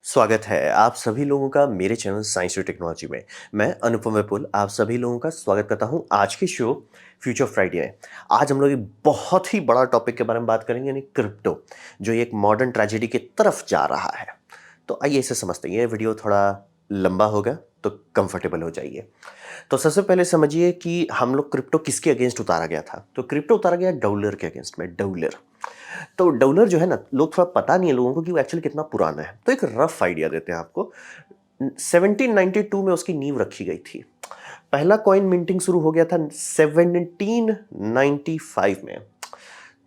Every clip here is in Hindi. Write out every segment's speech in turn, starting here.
स्वागत है आप सभी लोगों का मेरे चैनल साइंस और टेक्नोलॉजी में। मैं अनुपम विपुल आप सभी लोगों का स्वागत करता हूं आज के शो फ्यूचर फ्राइडे में। आज हम लोग एक बहुत ही बड़ा टॉपिक के बारे में बात करेंगे यानी क्रिप्टो, जो एक मॉडर्न ट्रेजेडी की तरफ जा रहा है। तो आइए इसे समझते हैं। ये वीडियो थोड़ा लंबा होगा तो कंफर्टेबल हो जाइए। तो सबसे पहले समझिए कि हम लोग क्रिप्टो किसके अगेंस्ट उतारा गया था। तो क्रिप्टो उतारा गया डॉलर के अगेंस्ट में। डॉलर तो डॉलर जो है ना, लोग थोड़ा पता नहीं है लोगों को कि वो एक्चुअली कितना पुराना है। तो एक रफ आइडिया देते हैं आपको। 1792 में उसकी नींव रखी गई थी। पहला कॉइन मिंटिंग शुरू हो गया था 1795 में।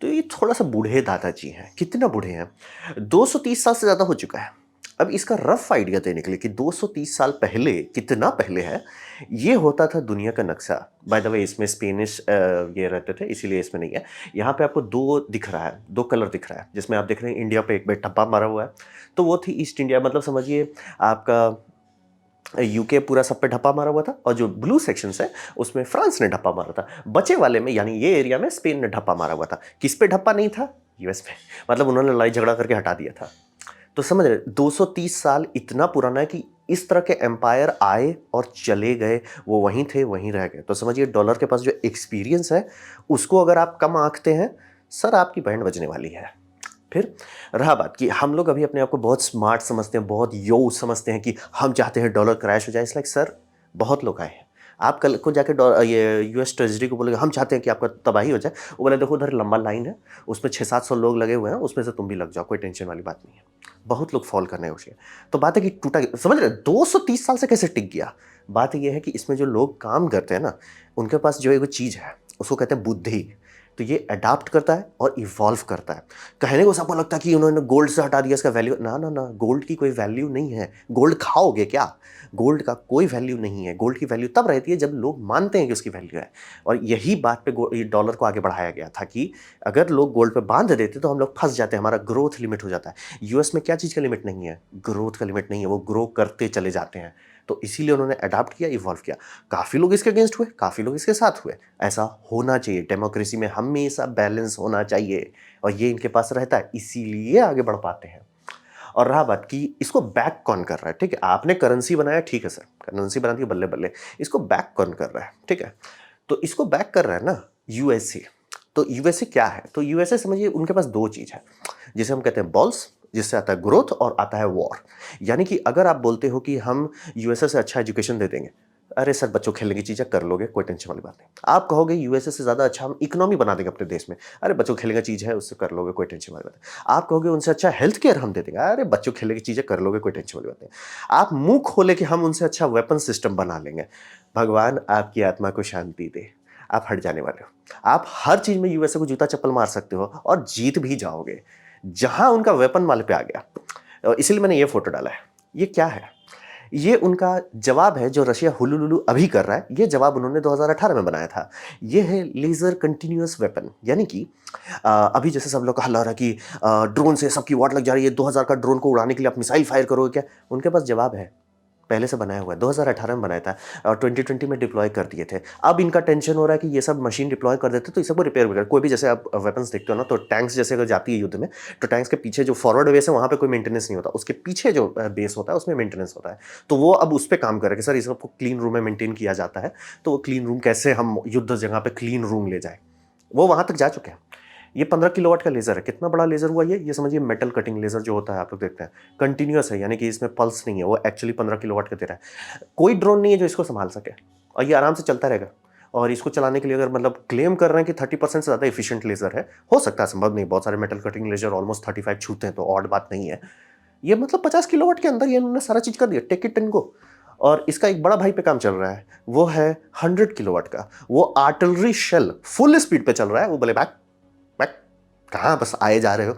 तो ये थोड़ा सा बूढ़े दादाजी हैं। कितना बूढ़े हैं? 230 साल से ज़्यादा हो चुका है। अब इसका रफ आइडिया देने के लिए कि 230 साल पहले कितना पहले है, ये होता था दुनिया का नक्शा। बाय द वे इसमें स्पेनिश ये रहते थे, इसीलिए इसमें नहीं है। यहाँ पे आपको दो दिख रहा है, दो कलर दिख रहा है, जिसमें आप देख रहे हैं इंडिया पे एक ठप्पा मारा हुआ है। तो वो थी ईस्ट इंडिया, मतलब समझिए आपका यूके पूरा सब पे ढप्पा मारा हुआ था, और जो ब्लू सेक्शंस है उसमें फ्रांस ने ढप्पा मारा था। बचे वाले में यानी ये एरिया में स्पेन ने ढप्पा मारा हुआ था। किस पे ढप्पा नहीं था? यूएस पे। मतलब उन्होंने लड़ाई झगड़ा करके हटा दिया था। तो समझ रहे, 230 साल इतना पुराना है कि इस तरह के एम्पायर आए और चले गए, वो वहीं थे वहीं रह गए। तो समझिए डॉलर के पास जो एक्सपीरियंस है उसको अगर आप कम आंकते हैं, सर आपकी बैंड बजने वाली है। फिर रहा बात कि हम लोग अभी अपने आप को बहुत स्मार्ट समझते हैं, बहुत यो समझते हैं कि हम चाहते हैं डॉलर क्रैश हो जाए। इट्स लाइक सर, बहुत लोग आए हैं। आप कल को जाके ये यूएस ट्रेजरी को बोलेगा हम चाहते हैं कि आपका तबाही हो जाए, वो बोले देखो उधर लंबा लाइन है, उसमें 600-700 लोग लगे हुए हैं, उसमें से तुम भी लग जाओ, कोई टेंशन वाली बात नहीं है। बहुत लोग फॉल करने उसके। तो बात है कि टूटा, समझ रहे 230 साल से कैसे टिक गया। बात यह है कि इसमें जो लोग काम करते हैं ना, उनके पास जो एक चीज़ है उसको कहते हैं बुद्धि। तो ये अडाप्ट करता है और इवॉल्व करता है। कहने को सबको लगता है कि उन्होंने गोल्ड से हटा दिया इसका वैल्यू। ना ना ना, गोल्ड की कोई वैल्यू नहीं है। गोल्ड खाओगे क्या? गोल्ड का कोई वैल्यू नहीं है। गोल्ड की वैल्यू तब रहती है जब लोग मानते हैं कि उसकी वैल्यू है। और यही बात पे डॉलर को आगे बढ़ाया गया था कि अगर लोग गोल्ड पे बांध देते तो हम लोग फंस जाते हैं, हमारा ग्रोथ लिमिट हो जाता है। यूएस में क्या चीज़ का लिमिट नहीं है? ग्रोथ का लिमिट नहीं है। वो ग्रो करते चले जाते हैं। तो इसीलिए उन्होंने अडाप्ट किया, इवॉल्व किया। काफ़ी लोग इसके अगेंस्ट हुए, काफ़ी लोग इसके साथ हुए। ऐसा होना चाहिए। डेमोक्रेसी में हमेशा बैलेंस होना चाहिए, और ये इनके पास रहता है, इसीलिए आगे बढ़ पाते हैं। और रहा बात कि इसको बैक कौन कर रहा है। ठीक है, आपने करेंसी बनाया, ठीक है सर, करेंसी बना दी, बल्ले बल्ले। इसको बैक कौन कर रहा है? ठीक है, तो इसको बैक कर रहा है ना यूएसए। तो यूएसए क्या है? तो यूएसए समझिए उनके पास दो चीज़ है, जिसे हम कहते हैं बॉल्स, जिससे आता है ग्रोथ और आता है वॉर। यानी कि अगर आप बोलते हो कि हम यूएसए से अच्छा एजुकेशन दे देंगे, अरे सर बच्चों खेलने की चीज़ें कर लोगे, कोई टेंशन वाली बात नहीं। आप कहोगे यूएसए से ज़्यादा अच्छा हम इकोनॉमी बना देंगे अपने देश में, अरे बच्चों खेलने की चीज़ है उससे कर लोगे, कोई टेंशन वाली बात नहीं। आप कहोगे उनसे अच्छा हेल्थ केयर हम दे देंगे, अरे बच्चों खेलने की चीज़ें कर लोगे, कोई टेंशन वाली बात नहीं। आप मुंह खोले कि हम उनसे अच्छा वेपन सिस्टम बना लेंगे, भगवान आपकी आत्मा को शांति दे, आप हट जाने वाले हो। आप हर चीज़ में यूएसए को जूता चप्पल मार सकते हो और जीत भी जाओगे। जहां उनका वेपन वाले पे आ गया, इसीलिए मैंने ये फोटो डाला है। ये क्या है? ये उनका जवाब है जो रशिया हुलुलुलु अभी कर रहा है। ये जवाब उन्होंने 2018 में बनाया था। ये है लेजर कंटिन्यूअस वेपन। यानी कि अभी जैसे सब लोग का हल्ला हो रहा है कि ड्रोन से सबकी वाट लग जा रही है, 2000 का ड्रोन को उड़ाने के लिए आप मिसाइल फायर करोगे क्या? उनके पास जवाब है, पहले से बनाया हुआ है। 2018 में बनाया था और 2020 में डिप्लॉय कर दिए थे। अब इनका टेंशन हो रहा है कि ये सब मशीन डिप्लॉय कर देते तो ये सबको रिपेयर वगैरह, कोई भी जैसे आप वेपन्स देखते हो ना, तो टैंक्स जैसे अगर जाती है युद्ध में, तो टैंक्स के पीछे जो फॉरवर्ड बेस है वहाँ पे कोई मेंटेनेंस नहीं होता, उसके पीछे जो बेस होता है उसमें मेंटेनेंस होता है। तो वो अब उस पर काम कर रहे हैं कि सर इस सबको क्लीन रूम में मेंटेन किया जाता है, तो वो क्लीन रूम कैसे हम युद्ध जगह पे क्लीन रूम ले जाए, वो वहाँ तक जा चुके हैं। ये 15 किलोवाट का लेजर है। कितना बड़ा लेजर हुआ ये समझिए मेटल कटिंग लेजर जो होता है, आप लोग देखते हैं कंटिन्यूअस है, यानी कि इसमें पल्स नहीं है, वो एक्चुअली 15 किलोवाट का दे रहा है। कोई ड्रोन नहीं है जो इसको संभाल सके, और ये आराम से चलता रहेगा। और इसको चलाने के लिए अगर मतलब क्लेम कर रहे हैं कि 30% से ज़्यादा एफिशिएंट लेजर है, हो सकता है, संभव नहीं, बहुत सारे मेटल कटिंग लेजर ऑलमोस्ट 35 छूते हैं, तो ऑड बात नहीं है। ये मतलब 50 किलोवाट के अंदर ये इन्होंने सारा चीज़ कर दिया, टेक इट एंड गो। और इसका एक बड़ा भाई पे काम चल रहा है, वो है 100 किलोवाट का। वो आर्टिलरी शेल फुल स्पीड पे चल रहा है, वो बोले बैक बैक, कहाँ बस आए जा रहे हो।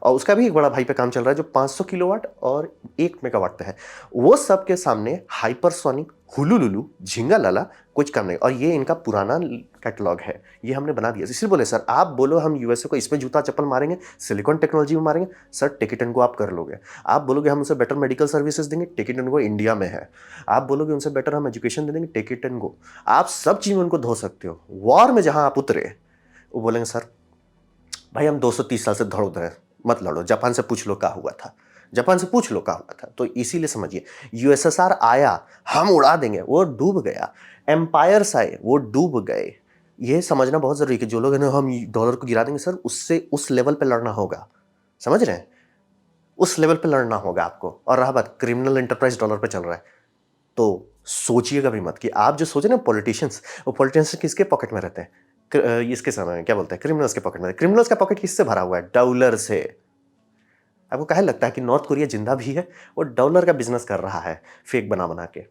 और उसका भी एक बड़ा भाई पे काम चल रहा है जो 500 किलोवाट और 1 मेगावाट पे है। वो सब के सामने हाइपरसोनिक हुलुलुलु झिंगा लाला कुछ काम नहीं। और ये इनका पुराना कैटलॉग है, ये हमने बना दिया। इसलिए बोले सर आप बोलो हम यूएसए को इसमें जूता चप्पल मारेंगे, सिलिकॉन टेक्नोलॉजी में मारेंगे, सर टिकट एंड गो आप कर लोगे। आप बोलोगे हम उनसे बेटर मेडिकल सर्विसेज देंगे, टिकट एंड गो इंडिया में है। आप बोलोगे उनसे बेटर हम एजुकेशन दे देंगे, टिकट एंड गो। आप सब चीज़ में उनको धो सकते हो। वॉर में जहां आप उतरे, वो बोलेंगे सर भाई हम 230 साल से धड़ उधर है, मत लड़ो, जापान से पूछ लो क्या हुआ था। जापान से पूछ लो कहाँ हुआ था। तो इसीलिए समझिए, यूएसएसआर आया, हम उड़ा देंगे, वो डूब गया। एम्पायर्स आए, वो डूब गए। ये समझना बहुत ज़रूरी है कि जो लोग हैं ना, हम डॉलर को गिरा देंगे सर, उससे उस लेवल पे लड़ना होगा। समझ रहे हैं? उस लेवल पे लड़ना होगा आपको। और रहा बात, क्रिमिनल एंटरप्राइज डॉलर पे चल रहा है, तो सोचिएगा भी मत कि आप जो सोचे ना पॉलिटिशियंस, वो पॉलिटिशियंस किसके पॉकेट में रहते हैं? इसके समय क्या बोलते हैं, क्रिमिनल्स के पॉकेट में। क्रिमिनल्स का पॉकेट किससे भरा हुआ है? डॉलर से। आपको काहे लगता है कि नॉर्थ कोरिया जिंदा भी है? वो डॉलर का बिजनेस कर रहा है, फेक बना बना के।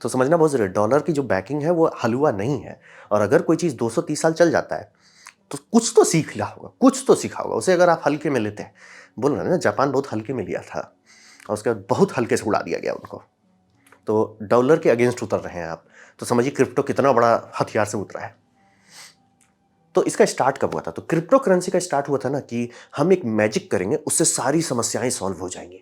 तो समझना बहुत जरूरी है, डॉलर की जो बैकिंग है वो हलवा नहीं है। और अगर कोई चीज़ 230 साल चल जाता है तो कुछ तो सीख लिया होगा, कुछ तो सीखा होगा उसे। अगर आप हल्के में लेते हैं, बोल रहे हैं ना, जापान बहुत हल्के में लिया था और उसके बाद बहुत हल्के से उड़ा दिया गया उनको। तो डॉलर के अगेंस्ट उतर रहे हैं आप, तो समझिए क्रिप्टो कितना बड़ा हथियार से उतरा है। तो इसका स्टार्ट कब हुआ था? तो क्रिप्टो करेंसी का स्टार्ट हुआ था ना कि हम एक मैजिक करेंगे, उससे सारी समस्याएं सॉल्व हो जाएंगी।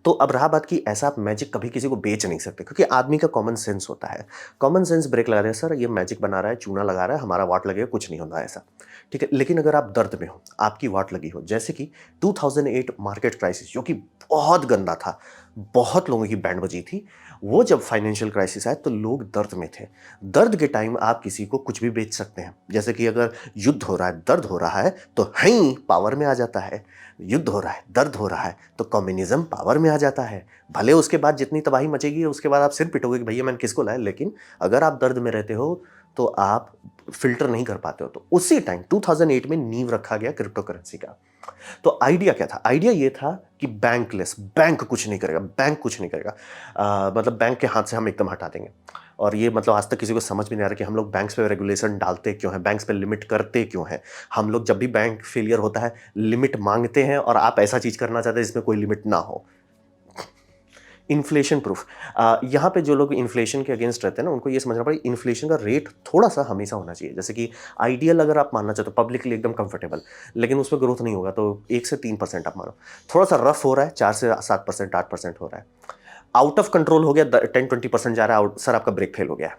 तो अब रहा बात कि ऐसा आप मैजिक कभी किसी को बेच नहीं सकते, क्योंकि आदमी का कॉमन सेंस होता है। कॉमन सेंस ब्रेक लगा देगा, सर ये मैजिक बना रहा है, चूना लगा रहा है, हमारा वाट लगेगा, कुछ नहीं होता ऐसा। ठीक है, लेकिन अगर आप दर्द में हो, आपकी वाट लगी हो, जैसे कि 2008 मार्केट क्राइसिस, जो कि बहुत गंदा था, बहुत लोगों की बैंड बजी थी, वो जब फाइनेंशियल क्राइसिस आया तो लोग दर्द में थे। दर्द के टाइम आप किसी को कुछ भी बेच सकते हैं। जैसे कि अगर युद्ध हो रहा है, दर्द हो रहा है, तो हई पावर में आ जाता है। युद्ध हो रहा है, दर्द हो रहा है, तो कम्युनिज्म पावर में आ जाता है। भले उसके बाद जितनी तबाही मचेगी, उसके बाद आप सिर पिटोगे कि भैया मैंने किसको लाया, लेकिन अगर आप दर्द में रहते हो तो आप फिल्टर नहीं कर पाते हो। तो उसी टाइम 2008 में नींव रखा गया क्रिप्टो करेंसी का। तो आइडिया क्या था? आइडिया ये था कि बैंकलेस, बैंक कुछ नहीं करेगा, बैंक कुछ नहीं करेगा। मतलब बैंक के हाथ से हम एकदम हटा देंगे। और ये मतलब आज तक किसी को समझ भी नहीं आ रहा कि हम लोग बैंक्स पे रेगुलेशन डालते क्यों हैं, बैंक्स पे लिमिट करते क्यों हैं। हम लोग जब भी बैंक फेलियर होता है लिमिट मांगते हैं, और आप ऐसा चीज़ करना चाहते हैं जिसमें कोई लिमिट ना हो। Inflation proof. यहाँ पे जो लोग इन्फ्लेशन के अगेंस्ट रहते हैं ना, उनको ये समझना पड़ेगा इन्फ्लेशन का रेट थोड़ा सा हमेशा होना चाहिए। जैसे कि आइडियल अगर आप मानना चाहते हो पब्लिकली एकदम कंफर्टेबल, लेकिन उसमें ग्रोथ नहीं होगा, तो 1 से 3% आप मानो। थोड़ा सा रफ हो रहा है, 4 से 7%, 8% हो रहा है। आउट ऑफ कंट्रोल हो गया, 10-20% जा रहा है, सर आपका ब्रेक फेल हो गया है।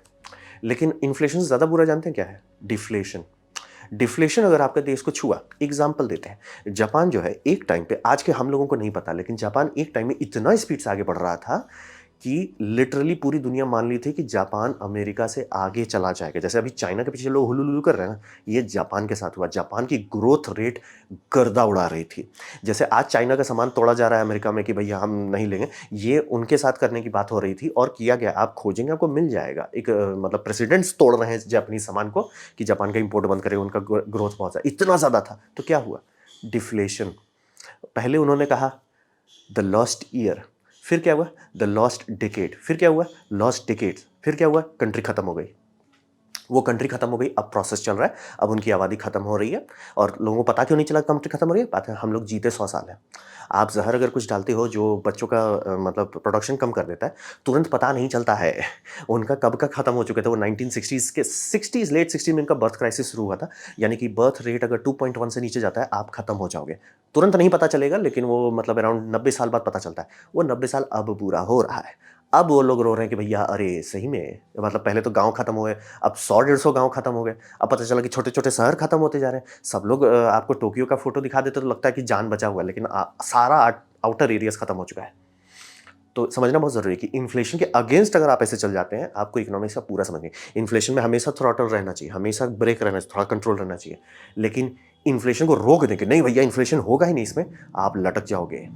लेकिन इन्फ्लेशन से ज़्यादा बुरा जानते हैं क्या है? डिफ्लेशन। डिफ्लेशन अगर आपके देश को छुआ, एग्जाम्पल देते हैं, जापान जो है एक टाइम पे, आज के हम लोगों को नहीं पता, लेकिन जापान एक टाइम में इतना स्पीड से आगे बढ़ रहा था कि लिटरली पूरी दुनिया मान ली थी कि जापान अमेरिका से आगे चला जाएगा। जैसे अभी चाइना के पीछे लोग हुलुलुलु कर रहे हैं ना, ये जापान के साथ हुआ। जापान की ग्रोथ रेट गर्दा उड़ा रही थी। जैसे आज चाइना का सामान तोड़ा जा रहा है अमेरिका में कि भैया हम नहीं लेंगे, ये उनके साथ करने की बात हो रही थी और किया गया। आप खोजेंगे आपको मिल जाएगा। एक मतलब प्रेसिडेंट्स तोड़ रहे हैं जापानीज सामान को कि जापान का इंपोर्ट बंद करें, उनका ग्रोथ बहुत इतना ज़्यादा था। तो क्या हुआ? डिफ्लेशन। पहले उन्होंने कहा द लॉस्ट ईयर, फिर क्या हुआ? द लॉस्ट डिकेड, फिर क्या हुआ? लॉस्ट डिकेड्स, फिर क्या हुआ? कंट्री खत्म हो गई। वो कंट्री खत्म हो गई, अब प्रोसेस चल रहा है, अब उनकी आबादी खत्म हो रही है। और लोगों को पता क्यों नहीं चला कंट्री खत्म हो रही है? बात है, हम लोग जीते 100 साल है। आप जहर अगर कुछ डालते हो जो बच्चों का मतलब प्रोडक्शन कम कर देता है, तुरंत पता नहीं चलता है उनका कब का खत्म हो चुके थे। वो 1960s के 60s, लेट 60 में इनका बर्थ क्राइसिस शुरू हुआ था। यानी कि बर्थ रेट अगर 2.1 से नीचे जाता है, आप खत्म हो जाओगे। तुरंत नहीं पता चलेगा, लेकिन वो मतलब अराउंड 90 साल बाद पता चलता है। वो 90 साल अब पूरा हो रहा है। अब वो लोग रो रहे हैं कि भैया अरे सही में, मतलब पहले तो गांव खत्म हुए, अब 100-150 गांव खत्म हो गए। अब पता चला कि छोटे छोटे शहर खत्म होते जा रहे हैं। सब लोग आपको टोक्यो का फोटो दिखा देते तो लगता है कि जान बचा हुआ है, लेकिन सारा आउटर एरियाज खत्म हो चुका है। तो समझना बहुत जरूरी है कि इन्फ्लेशन के अगेंस्ट अगर आप ऐसे चल जाते हैं, आपको इकोनॉमिक्स का पूरा समझिए। इन्फ्लेशन में हमेशा थ्रॉटल रहना चाहिए, हमेशा ब्रेक रहना चाहिए, थोड़ा कंट्रोल रहना चाहिए। लेकिन इन्फ्लेशन को रोक देंगे, नहीं भैया इन्फ्लेशन होगा ही नहीं, इसमें आप लटक जाओगे।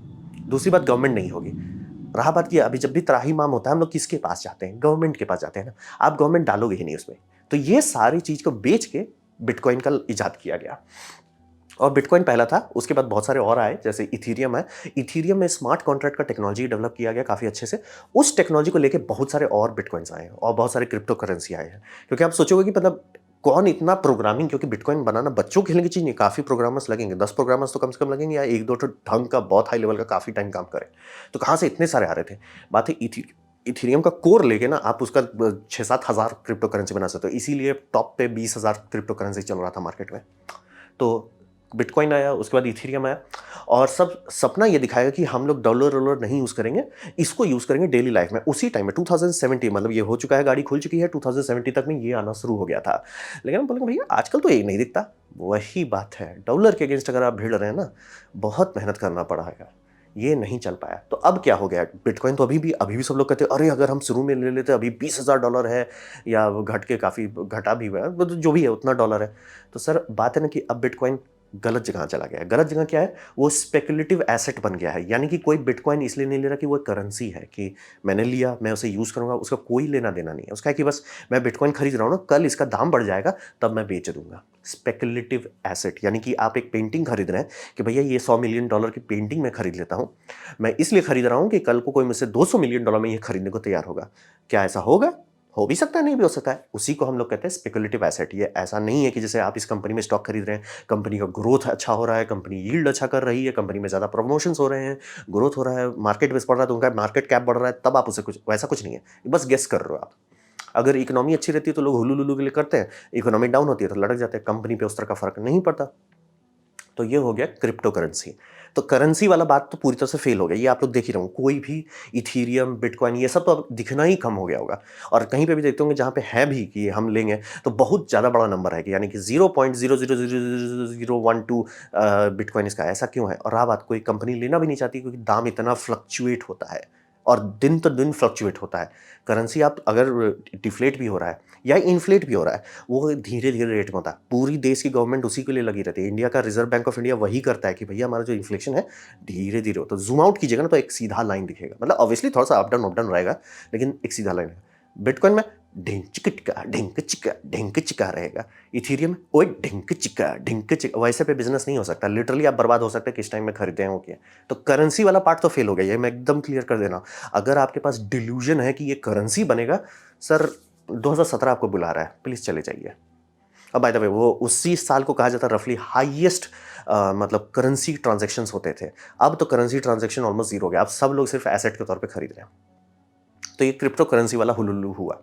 दूसरी बात, गवर्नमेंट नहीं होगी। रहा बात की, अभी जब भी त्राहीमाम होता है हम लोग किसके पास जाते हैं? गवर्नमेंट के पास जाते हैं ना। आप गवर्नमेंट डालोगे ही नहीं उसमें। तो ये सारी चीज को बेच के बिटकॉइन का इजाद किया गया। और बिटकॉइन पहला था, उसके बाद बहुत सारे और आए, जैसे इथीरियम है। इथीरियम में स्मार्ट कॉन्ट्रैक्ट का टेक्नोलॉजी डेवलप किया गया काफ़ी अच्छे से। उस टेक्नोलॉजी को लेके बहुत सारे और बिटकॉइंस आए हैं और बहुत सारे क्रिप्टो करेंसी आए हैं। क्योंकि आप सोचोगे कि मतलब कौन इतना प्रोग्रामिंग, क्योंकि बिटकॉइन बनाना बच्चों खेलने की चीज़ नहीं, काफ़ी प्रोग्रामर्स लगेंगे। 10 प्रोग्रामर्स तो कम से कम लगेंगे, या एक दो तो ढंग का बहुत हाई लेवल का काफ़ी टाइम काम करें। तो कहाँ से इतने सारे आ रहे थे? बात है इथीरियम का कोर लेके ना आप उसका 6-7 हज़ार क्रिप्टो करेंसी बना सकते हो। इसीलिए टॉप पे 20,000 क्रिप्टो करेंसी चल रहा था मार्केट में। तो बिटकॉइन आया, उसके बाद इथेरियम आया, और सब सपना ये दिखाएगा कि हम लोग डॉलर नहीं यूज़ करेंगे, इसको यूज़ करेंगे डेली लाइफ में। उसी टाइम में 2070, मतलब ये हो चुका है, गाड़ी खुल चुकी है, 2070 तक में ये आना शुरू हो गया था। लेकिन हम बोलेंगे भैया आजकल तो ये नहीं दिखता। वही बात है, डॉलर के अगेंस्ट अगर आप भिड़ रहे हैं ना, बहुत मेहनत करना पड़ेगा। ये नहीं चल पाया। तो अब क्या हो गया, बिटकॉइन तो अभी भी सब लोग कहते हैं अरे अगर हम शुरू में ले लेते अभी $20,000 है, या वो घट के काफ़ी घटा भी हुआ है, वो तो जो भी है उतना डॉलर है। तो सर बात है ना कि अब बिटकॉइन गलत जगह चला गया है। गलत जगह क्या है, वो स्पेकुलेटिव एसेट बन गया है। यानी कि कोई बिटकॉइन इसलिए नहीं ले रहा कि वो करेंसी है कि मैंने लिया मैं उसे यूज़ करूँगा, उसका कोई लेना देना नहीं है। उसका है कि बस मैं बिटकॉइन खरीद रहा हूँ ना, कल इसका दाम बढ़ जाएगा तब मैं बेच दूंगा। स्पेकुलेटिव एसेट यानी कि आप एक पेंटिंग खरीद रहे हैं कि भैया ये $100 मिलियन की पेंटिंग मैं खरीद लेता हूँ, मैं इसलिए खरीद रहा हूँ कि कल को कोई मुझसे $200 मिलियन में ये खरीदने को तैयार होगा। क्या ऐसा होगा? हो भी सकता है, नहीं भी हो सकता है। उसी को हम लोग कहते हैं स्पेकुलेटिव एसेट। ये ऐसा नहीं है कि जैसे आप इस कंपनी में स्टॉक खरीद रहे हैं, कंपनी का ग्रोथ अच्छा हो रहा है, कंपनी यील्ड अच्छा कर रही है, कंपनी में ज़्यादा प्रमोशंस हो रहे हैं, ग्रोथ हो रहा है, मार्केट बेस बढ़ रहा है, तो उनका मार्केट कैप बढ़ रहा है, तब आप उसे कुछ वैसा कुछ नहीं है, बस गेस कर रहे हो आप। अगर इकोनॉमी अच्छी रहती है तो लोग हुलू लुलू के लिए करते हैं, इकोनॉमी डाउन होती है तो लटक जाते हैं, कंपनी पे उस तरह का फर्क नहीं पड़ता। तो ये हो गया क्रिप्टो करेंसी। तो करेंसी वाला बात तो पूरी तरह से फेल हो गया। ये आप लोग देख ही रहे हो, कोई भी इथीरियम, बिटकॉइन, ये सब तो अब दिखना ही कम हो गया होगा। और कहीं पे भी देखते होंगे जहाँ पे है भी कि हम लेंगे तो बहुत ज़्यादा बड़ा नंबर है कि यानी कि 0.0000012 बिटकॉइन इसका। ऐसा क्यों है? और रहा बात, कोई कंपनी लेना भी नहीं चाहती क्योंकि दाम इतना फ्लक्चुएट होता है और दिन तो दिन फ्लक्चुएट होता है। करेंसी आप अगर डिफ्लेट भी हो रहा है या इन्फ्लेट भी हो रहा है, वो धीरे धीरे रेट में होता है। पूरी देश की गवर्नमेंट उसी के लिए लगी रहती है। इंडिया का रिजर्व बैंक ऑफ इंडिया वही करता है कि भैया हमारा जो इन्फ्लेशन है धीरे धीरे होता है। जूम आउट कीजिएगा ना तो एक सीधा लाइन दिखेगा, मतलब ऑब्वियसली थोड़ा सा अप डाउन रहेगा, लेकिन एक सीधा लाइन है। बिटकॉइन में ढिंक चिका रहेगा। इथीरियम में ओए ढिंक चिका, वैसे पे बिजनेस नहीं हो सकता। लिटरली आप बर्बाद हो सकते हैं किस टाइम में खरीदे हैं वो किया। तो करेंसी वाला पार्ट तो फेल हो गया, ये मैं एकदम क्लियर कर देना। अगर आपके पास डिल्यूजन है कि ये करेंसी बनेगा, सर 2017 आपको बुला रहा है, प्लीज चले जाइए। अब बाय द वे वो उसी साल को कहा जाता है रफली हाईएस्ट मतलब करेंसी ट्रांजैक्शंस होते थे। अब तो करेंसी ट्रांजैक्शन ऑलमोस्ट जीरो हो गया, अब सब लोग सिर्फ एसेट के तौर पे खरीद रहे हैं। तो ये क्रिप्टो करेंसी वाला हुलुलु हुआ।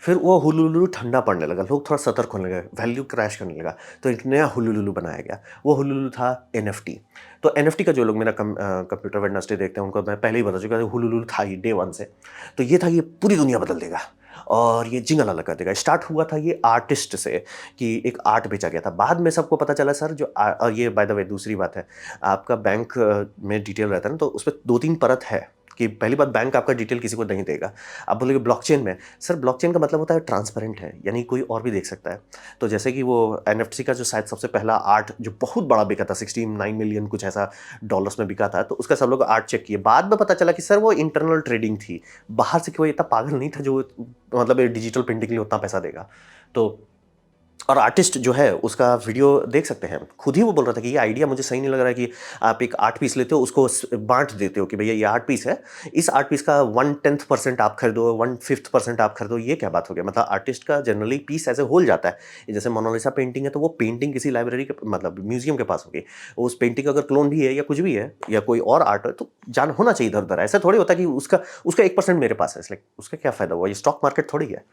फिर वो हुलुलुलु ठंडा पड़ने लगा, लोग थोड़ा सतर्क होने लगे, वैल्यू क्रैश करने लगा, तो एक नया हुलुलुलु बनाया गया। वो हुलुलुलु था NFT। तो NFT का जो लोग मेरा कंप्यूटर वेडनेसडे देखते हैं उनको मैं पहले ही बता चुका हूँ, हुलुलुलु था ही डे वन से। तो ये था, ये पूरी दुनिया बदल देगा और ये जिंगल अलग कर देगा। स्टार्ट हुआ था ये आर्टिस्ट से कि एक आर्ट बेचा गया था। बाद में सबको पता चला सर जो और ये बाय द वे दूसरी बात है, आपका बैंक में डिटेल रहता है ना, तो उस पर 2-3 परत है कि पहली बात बैंक आपका डिटेल किसी को नहीं देगा। आप बोलोगे ब्लॉकचेन में, सर ब्लॉकचेन का मतलब होता है ट्रांसपेरेंट है, यानी कोई और भी देख सकता है। तो जैसे कि वो NFT का जो शायद सबसे पहला आर्ट जो बहुत बड़ा बिका था, 69 मिलियन कुछ ऐसा डॉलर्स में बिका था, तो उसका सब लोग आर्ट चेक किए। बाद में पता चला कि सर वो इंटरनल ट्रेडिंग थी, बाहर से कोई इतना पागल नहीं था जो मतलब डिजिटल प्रिंटिंग के लिए उतना पैसा देगा। तो और आर्टिस्ट जो है उसका वीडियो देख सकते हैं, खुद ही वो बोल रहा था कि ये आइडिया मुझे सही नहीं लग रहा है कि आप एक आर्ट पीस लेते हो उसको बांट देते हो कि भैया ये आर्ट पीस है, इस आर्ट पीस का 1/10% आप खरीदो, 1/5% आप खरीदो, ये क्या बात हो गया। मतलब आर्टिस्ट का जनरली पीस ऐसे होल जाता है। जैसे मोनालिसा पेंटिंग है तो वो पेंटिंग किसी लाइब्रेरी के मतलब म्यूजियम के पास होगी, उस पेंटिंग अगर क्लोन भी है या कुछ भी है या कोई और आर्ट है तो जान होना चाहिए इधर उधर। ऐसा थोड़ी होता कि उसका उसका 1% मेरे पास है, इसलिए उसका क्या फायदा हुआ, ये स्टॉक मार्केट थोड़ी है।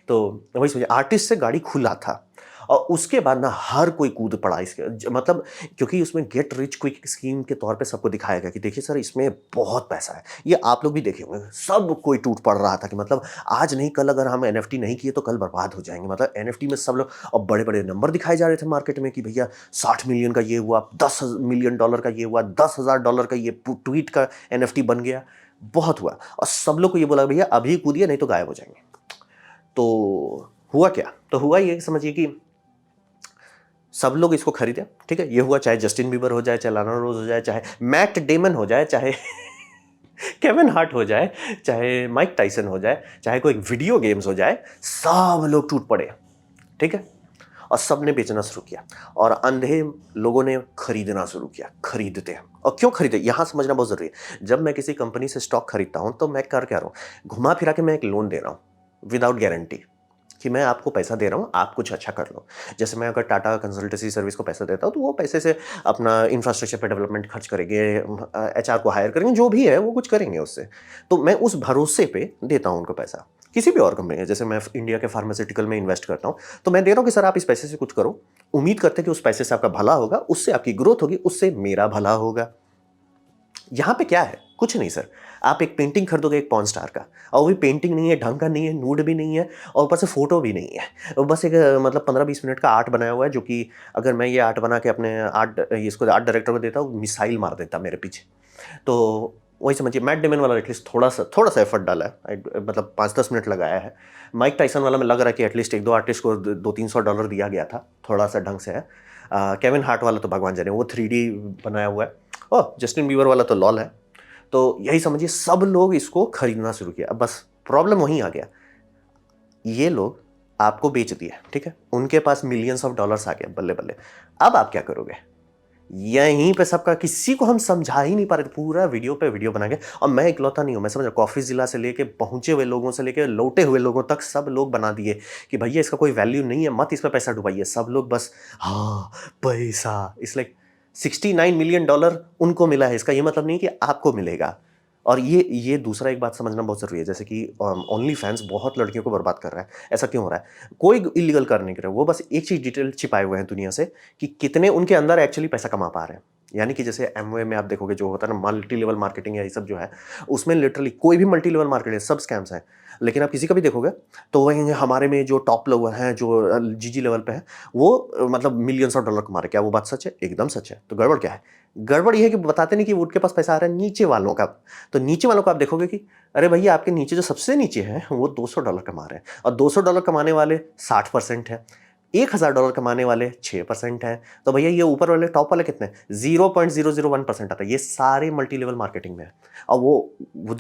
तो वही सोचिए, आर्टिस्ट से गाड़ी खुला था और उसके बाद ना हर कोई कूद पड़ा इसके मतलब, क्योंकि उसमें गेट रिच क्विक स्कीम के तौर पे सबको दिखाया गया कि देखिए सर इसमें बहुत पैसा है। ये आप लोग भी देखे होंगे, सब कोई टूट पड़ रहा था कि मतलब आज नहीं कल अगर हम NFT नहीं किए तो कल बर्बाद हो जाएंगे। मतलब NFT में सब लोग, और बड़े बड़े नंबर दिखाए जा रहे थे मार्केट में कि भैया 60 मिलियन का ये हुआ, 10 मिलियन डॉलर का ये हुआ, $10,000 का ये ट्वीट का NFT बन गया, बहुत हुआ। और सब लोग को ये बोला भैया अभी कूदिए नहीं तो गायब हो जाएंगे। तो हुआ क्या, तो हुआ ये समझिए कि सब लोग इसको खरीदे, ठीक है। ये हुआ चाहे जस्टिन बीबर हो जाए, चाहे लाना रोज हो जाए, चाहे मैट डेमन हो जाए, चाहे केविन हार्ट हो जाए, चाहे माइक टाइसन हो जाए, चाहे कोई वीडियो गेम्स हो जाए, सब लोग टूट पड़े, ठीक है। और सब ने बेचना शुरू किया और अंधे लोगों ने खरीदना शुरू किया, खरीदते हैं। और क्यों खरीदे यहां समझना बहुत जरूरी है। जब मैं किसी कंपनी से स्टॉक खरीदता हूं तो मैं कर क्या रहा हूं, घुमा फिरा के मैं एक लोन दे रहा हूं विदाउट गारंटी कि मैं आपको पैसा दे रहा हूँ, आप कुछ अच्छा कर लो। जैसे मैं अगर टाटा कंसल्टेंसी सर्विस को पैसा देता हूँ तो वो पैसे से अपना इंफ्रास्ट्रक्चर पे डेवलपमेंट खर्च करेंगे, HR को हायर करेंगे, जो भी है वो कुछ करेंगे उससे। तो मैं उस भरोसे पे देता हूँ उनको पैसा। किसी भी और कंपनी है, जैसे मैं इंडिया के फार्मास्यूटिकल में इन्वेस्ट करता हूँ तो मैं दे रहा हूँ कि सर आप इस पैसे से कुछ करो, उम्मीद करते हैं कि उस पैसे से आपका भला होगा, उससे आपकी ग्रोथ होगी, उससे मेरा भला होगा। यहाँ पे क्या है, कुछ नहीं सर। आप एक पेंटिंग खरीदोगे एक पॉर्न स्टार का, और वो भी पेंटिंग नहीं है, ढंग का नहीं है, नूड भी नहीं है, और ऊपर से फ़ोटो भी नहीं है। वो बस एक मतलब 15-20 मिनट का आर्ट बनाया हुआ है, जो कि अगर मैं ये आर्ट बना के अपने इसको आर्ट डायरेक्टर को देता, वो मिसाइल मार देता मेरे पीछे। तो वही समझिए, मैट डेमन वाला एटलीस्ट थोड़ा-सा एफर्ट डाला है। मतलब 5-10 मिनट लगाया है। माइक टायसन वाला में लग रहा है कि एटलीस्ट 1-2 आर्टिस्ट को $200-300 दिया गया था, थोड़ा-सा ढंग से है। केविन हार्ट वाला तो भगवान जाने, वो 3D बनाया हुआ है। ओह! जस्टिन बीबर वाला तो लॉल है। तो यही समझिए, सब लोग इसको खरीदना शुरू किया। अब बस प्रॉब्लम वहीं आ गया। ये लोग आपको बेच दिए, ठीक है? उनके पास मिलियंस ऑफ डॉलर्स आ गए, बल्ले-बल्ले। अब आप क्या करोगे? यहीं पे सबका, किसी को हम समझा ही नहीं पा रहे थे, पूरा वीडियो पे वीडियो बना के। और मैं इकलौता नहीं हूँ, मैं समझ रहा हूँ, कॉफी जिला से लेके पहुंचे हुए लोगों से लेके लौटे हुए लोगों तक सब लोग बना दिए कि भैया इसका कोई वैल्यू नहीं है, मत इस पे पैसा डुबाइए। सब लोग बस हाँ, पैसा, इट्स लाइक $69 मिलियन उनको मिला है। इसका ये मतलब नहीं कि आपको मिलेगा। और ये दूसरा एक बात समझना बहुत ज़रूरी है, जैसे कि ओनली फैंस बहुत लड़कियों को बर्बाद कर रहा है। ऐसा क्यों हो रहा है? कोई इलीगल कर नहीं कर रहा है, वो बस एक चीज़ डिटेल छिपाए हुए हैं दुनिया से, कि कितने उनके अंदर एक्चुअली पैसा कमा पा रहे हैं। यानी कि जैसे एमवे में आप देखोगे जो होता है ना, मल्टी लेवल मार्केटिंग या ये सब जो है, उसमें लिटरली कोई भी मल्टी लेवल मार्केटिंग है, सब स्कैम्स हैं। लेकिन आप किसी का भी देखोगे तो वही हमारे में जो टॉप लेवल हैं, जो जीजी लेवल पे है, वो मतलब मिलियंस ऑफ डॉलर कमा रहे हैं। क्या वो बात सच है? एकदम सच है। तो गड़बड़ क्या है? गड़बड़ ये है कि बताते नहीं कि उनके पास पैसा आ रहा है नीचे वालों का। तो नीचे वालों को आप देखोगे कि अरे भैया, आपके नीचे जो सबसे नीचे हैं वो $200 कमा रहे हैं, और $200 कमाने वाले 60% हैं, $1000 कमाने वाले 6% हैं। तो भैया ये ऊपर वाले टॉप वाले कितने? 0.001% आता है। ये सारे मल्टी लेवल मार्केटिंग में है। और वो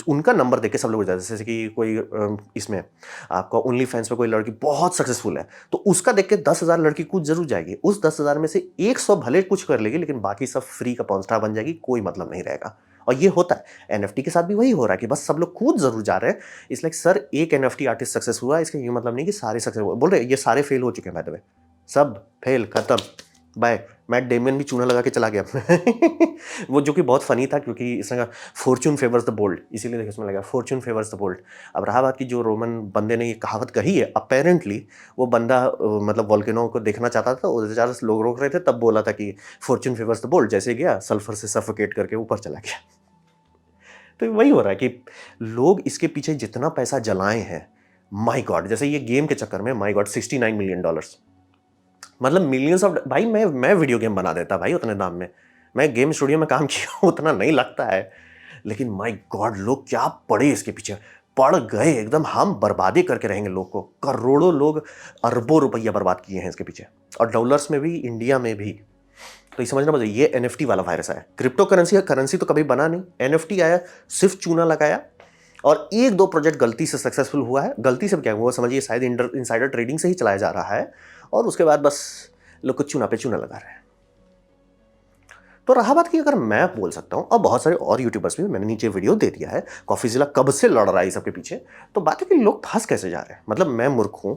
उनका नंबर देख के सब लोग जाते हैं। जैसे कि कोई इसमें आपका ओनली फैंस पे कोई लड़की बहुत सक्सेसफुल है, तो उसका देख के 10,000 लड़की कुछ जरूर जाएगी। उस 10,000 में से 100 भले कुछ कर लेगी, लेकिन बाकी सब फ्री का पॉर्न स्टार बन जाएगी, कोई मतलब नहीं रहेगा। और ये होता है एनएफटी के साथ भी, वही हो रहा है कि बस सब लोग कूद जरूर जा रहे हैं। इस लाइक सर, एक एनएफटी आर्टिस्ट सक्सेस हुआ, इसका ये मतलब नहीं कि सारे सक्सेस हुए। बोल रहे ये सारे फेल हो चुके हैं, बाय द वे, सब फेल, खत्म, बाय। मैट डेमन भी चूना लगा के चला गया वो जो कि बहुत फनी था, क्योंकि इसने कहा फॉर्च्यून फेवर्स द बोल्ड, इसीलिए देखिए उसमें लगा फॉर्च्यून फेवर्स द बोल्ड। अब रहा बात की जो रोमन बंदे ने ये कहावत कही है, अपेरेंटली वो बंदा मतलब वोल्केनो को देखना चाहता था, वो 4 लोग रोक रहे थे, तब बोला था कि फॉर्च्यून फेवर्स द बोल्ड। जैसे गया, सल्फर से सफोकेट करके ऊपर चला गया। तो वही हो रहा है कि लोग इसके पीछे जितना पैसा जलाए हैं, माय गॉड, जैसे ये गेम के चक्कर में, माय गॉड, $69 मिलियन, मतलब मिलियंस ऑफ। भाई मैं वीडियो गेम बना देता भाई उतने दाम में। मैं गेम स्टूडियो में काम किया उतना नहीं लगता है, लेकिन माय गॉड लोग क्या पड़े इसके पीछे, पड़ गए एकदम। हम बर्बादी करके रहेंगे लोग को, करोड़ों लोग अरबों रुपया बर्बाद किए हैं इसके पीछे, और डॉलर्स में भी, इंडिया में भी। तो ये समझना पड़ेगा, ये एनएफटी वाला वायरस आया। क्रिप्टो करेंसी, करेंसी तो कभी बना नहीं, एनएफटी आया, सिर्फ चूना लगाया, और 1-2 प्रोजेक्ट गलती से सक्सेसफुल हुआ है। गलती से क्या हुआ समझिए, शायद इनसाइडर ट्रेडिंग से ही चलाया जा रहा है, और उसके बाद बस लोग कुछ चूना पे चूना लगा रहे हैं। तो रहा बात की, अगर मैं बोल सकता हूं, और बहुत सारे और यूट्यूबर्स भी, मैंने नीचे वीडियो दे दिया है, कॉफी जिला कब से लड़ रहा है सबके पीछे। तो बात है कि लोग फंस कैसे जा रहे हैं। मतलब मैं मूर्ख हूं,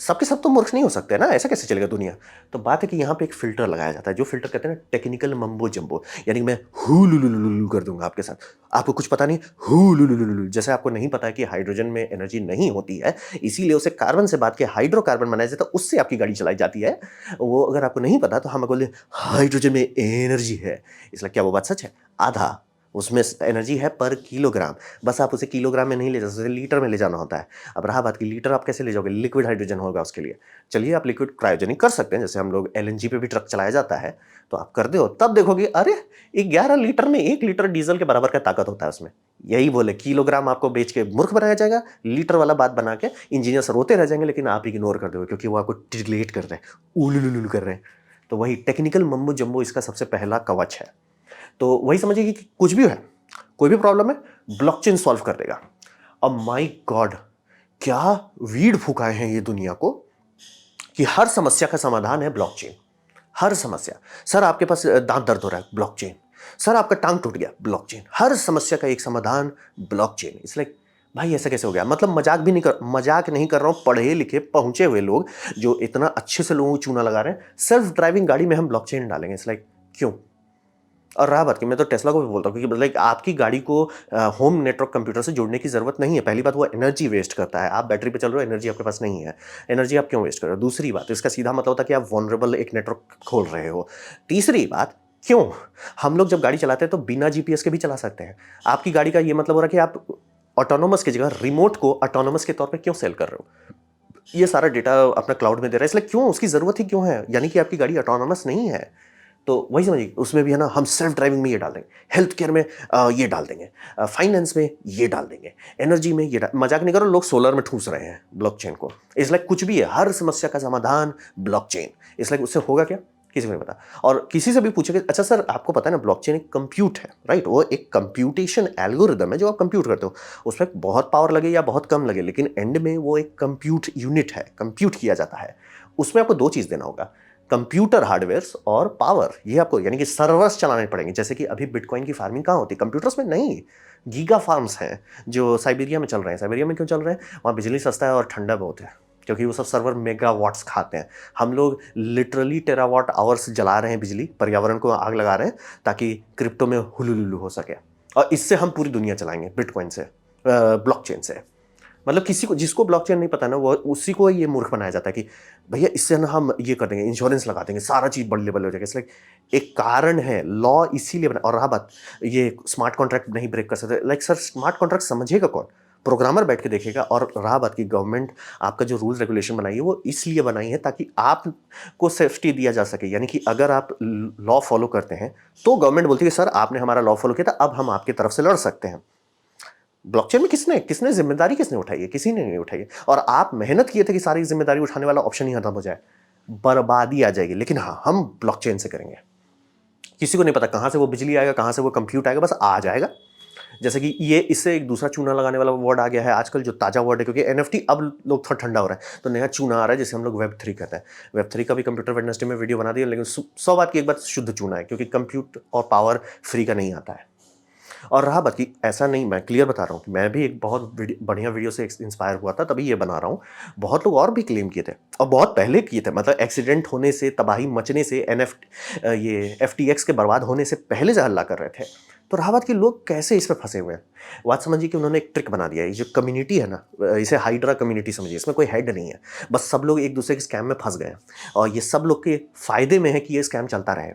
सबके सब तो मूर्ख नहीं हो सकते ना, ऐसा कैसे चलेगा दुनिया। तो बात है कि यहाँ पे एक फिल्टर लगाया जाता है, जो फिल्टर कहते हैं ना टेक्निकल मम्बो जम्बो, यानी मैं हु लु लु लु लु लु कर दूंगा आपके साथ, आपको कुछ पता नहीं, हु लु लु लु लु लु। जैसे आपको नहीं पता है कि हाइड्रोजन में एनर्जी नहीं होती है, इसीलिए उसे कार्बन से बात के हाइड्रोकार्बन बनाया जाता है, उससे आपकी गाड़ी चलाई जाती है। वो अगर आपको नहीं पता तो हम बोले हाइड्रोजन में एनर्जी है, इसलिए क्या वो बात सच है? आधा उसमें एनर्जी है पर किलोग्राम, बस आप उसे किलोग्राम में नहीं ले जा सकते, लीटर में ले जाना होता है। अब रहा बात की लीटर आप कैसे ले जाओगे, लिक्विड हाइड्रोजन होगा उसके लिए। चलिए आप लिक्विड क्रायोजेनिक कर सकते हैं, जैसे हम लोग एलएनजी पे भी ट्रक चलाया जाता है, तो आप कर दो, तब देखोगे अरे 11 लीटर में 1 लीटर डीजल के बराबर का ताकत होता है उसमें। यही बोले, किलोग्राम आपको बेच के मूर्ख बनाया जाएगा, लीटर वाला बात बना के इंजीनियर्स रोते रह जाएंगे, लेकिन आप इग्नोर कर दोगे क्योंकि वो आपको डिलेट कर रहे हैं, उलुलुलु कर रहे हैं। तो वही टेक्निकल मम्बो जम्बो इसका सबसे पहला कवच है। तो वही समझिए कि कुछ भी है, कोई भी प्रॉब्लम है, ब्लॉकचेन सॉल्व कर देगा। अब माय गॉड, क्या वीड फुकाए हैं ये दुनिया को कि हर समस्या का समाधान है ब्लॉकचेन। हर समस्या, सर आपके पास दांत दर्द हो रहा है, ब्लॉकचेन। सर आपका टांग टूट गया, ब्लॉकचेन। हर समस्या का एक समाधान, ब्लॉकचेन। इसलिए भाई ऐसा कैसे हो गया? मतलब मजाक नहीं कर रहा हूं, पढ़े लिखे पहुंचे हुए लोग जो इतना अच्छे से लोगों को चूना लगा रहे हैं, सेल्फ ड्राइविंग गाड़ी में हम ब्लॉकचेन डालेंगे। इट्स लाइक क्यों? और रहा बात की, मैं तो टेस्ला को भी बोलता हूँ, क्योंकि लाइक आपकी गाड़ी को होम नेटवर्क कंप्यूटर से जोड़ने की जरूरत नहीं है। पहली बात, वो एनर्जी वेस्ट करता है। आप बैटरी पे चल रहे हो, एनर्जी आपके पास नहीं है, एनर्जी आप क्यों वेस्ट कर रहे हो? दूसरी बात, इसका सीधा मतलब होता है कि आप वनरेबल एक नेटवर्क खोल रहे हो। तीसरी बात, क्यों? हम लोग जब गाड़ी चलाते हैं तो बिना जीपीएस के भी चला सकते हैं। आपकी गाड़ी का ये मतलब हो रहा है कि आप ऑटोनोमस की जगह रिमोट को ऑटोनोमस के तौर पे क्यों सेल कर रहे हो? ये सारा डेटा अपना क्लाउड में दे रहा है, इसलिए क्यों उसकी ज़रूरत ही क्यों है? यानी कि आपकी गाड़ी ऑटोनोमस नहीं है। तो वही समझिए, उसमें भी है ना, हम सेल्फ ड्राइविंग में ये डाल देंगे, हेल्थ केयर में ये डाल देंगे, फाइनेंस में ये डाल देंगे, एनर्जी में ये मजाक नहीं करो, लोग सोलर में ठूस रहे हैं ब्लॉकचेन को। इसलिए कुछ भी है, हर समस्या का समाधान ब्लॉकचेन। इसलिए उससे होगा क्या, किसी को नहीं पता। और किसी से भी पूछेंगे, अच्छा सर आपको पता है ना ब्लॉकचेन एक कंप्यूट है, राइट? वो एक कंप्यूटेशन एल्गोरिदम है जो आप कंप्यूट करते हो। उसमें बहुत पावर लगे या बहुत कम लगे, लेकिन एंड में वो एक कंप्यूट यूनिट है, कंप्यूट किया जाता है। उसमें आपको दो चीज़ देना होगा, कंप्यूटर हार्डवेयर्स और पावर। ये आपको यानी कि सर्वर्स चलाने पड़ेंगे। जैसे कि अभी बिटकॉइन की फार्मिंग कहाँ होती है? कंप्यूटर्स में नहीं। गीगा फार्म्स हैं जो साइबेरिया में चल रहे हैं। साइबेरिया में क्यों चल रहे हैं? वहाँ बिजली सस्ता है और ठंडा बहुत है, क्योंकि वो सब सर्वर मेगावाट्स खाते हैं। हम लोग लिटरली टेरावाट आवर्स जला रहे हैं बिजली, पर्यावरण को आग लगा रहे हैं ताकि क्रिप्टो में हुलुलुलु हो सके। और इससे हम पूरी दुनिया चलाएंगे बिटकॉइन से, ब्लॉकचेन से। मतलब किसी को, जिसको ब्लॉकचेन नहीं पता ना, वो उसी को ये मूर्ख बनाया जाता है कि भैया इससे ना हम ये कर देंगे, इंश्योरेंस लगा देंगे, सारा चीज़ बड़े लेवल हो जाएगा। इसलिए एक कारण है, लॉ इसीलिए बना। और रहा बात, ये स्मार्ट कॉन्ट्रैक्ट नहीं ब्रेक कर सकते, लाइक सर स्मार्ट कॉन्ट्रैक्ट समझेगा कौन? प्रोग्रामर बैठ के देखेगा। और रहा बात की गवर्नमेंट आपका जो रूल्स रेगुलेशन बनाई है वो इसलिए बनाई है ताकि आपको सेफ्टी दिया जा सके। यानी कि अगर आप लॉ फॉलो करते हैं तो गवर्नमेंट बोलती है सर आपने हमारा लॉ फॉलो किया था, अब हम आपकी तरफ से लड़ सकते हैं। ब्लॉकचेन में किसने किसने जिम्मेदारी किसने उठाई है? किसी ने नहीं उठाई है। और आप मेहनत किए थे कि सारी जिम्मेदारी उठाने वाला ऑप्शन ही खत्म हो जाए, बर्बादी आ जाएगी। लेकिन हाँ, हम ब्लॉकचेन से करेंगे। किसी को नहीं पता कहाँ से वो बिजली आएगा, कहाँ से वो कंप्यूट आएगा, बस आ जाएगा। जैसे कि ये, इससे एक दूसरा चूना लगाने वाला वर्ड आ गया है आजकल, जो ताज़ा वर्ड है, क्योंकि एनएफटी अब लोग थोड़ा ठंडा हो रहा है तो नया चूना आ रहा है जिसे हम लोग वेब3 कहते हैं। वेब3 का भी कंप्यूटर वेडनेसडे में वीडियो बना दिया, लेकिन 100 बात की एक बात शुद्ध चूना है, क्योंकि कंप्यूट और पावर फ्री का नहीं आता है। और रहा बात की, ऐसा नहीं, मैं क्लियर बता रहा हूँ कि मैं भी एक बहुत बढ़िया वीडियो से इंस्पायर हुआ था, तभी ये बना रहा हूँ। बहुत लोग और भी क्लेम किए थे और बहुत पहले किए थे, मतलब एक्सीडेंट होने से, तबाही मचने से, ये FTX के बर्बाद होने से पहले से हल्ला कर रहे थे। तो रहा बात कि लोग कैसे इस पर फंसे हुए हैं। बात समझिए कि उन्होंने एक ट्रिक बना दिया है। ये जो कम्युनिटी है ना, इसे हाइड्रा कम्युनिटी समझिए, इसमें कोई हेड नहीं है, बस सब लोग एक दूसरे के स्कैम में फंस गए हैं और ये सब लोग के फायदे में है कि ये स्कैम चलता रहे।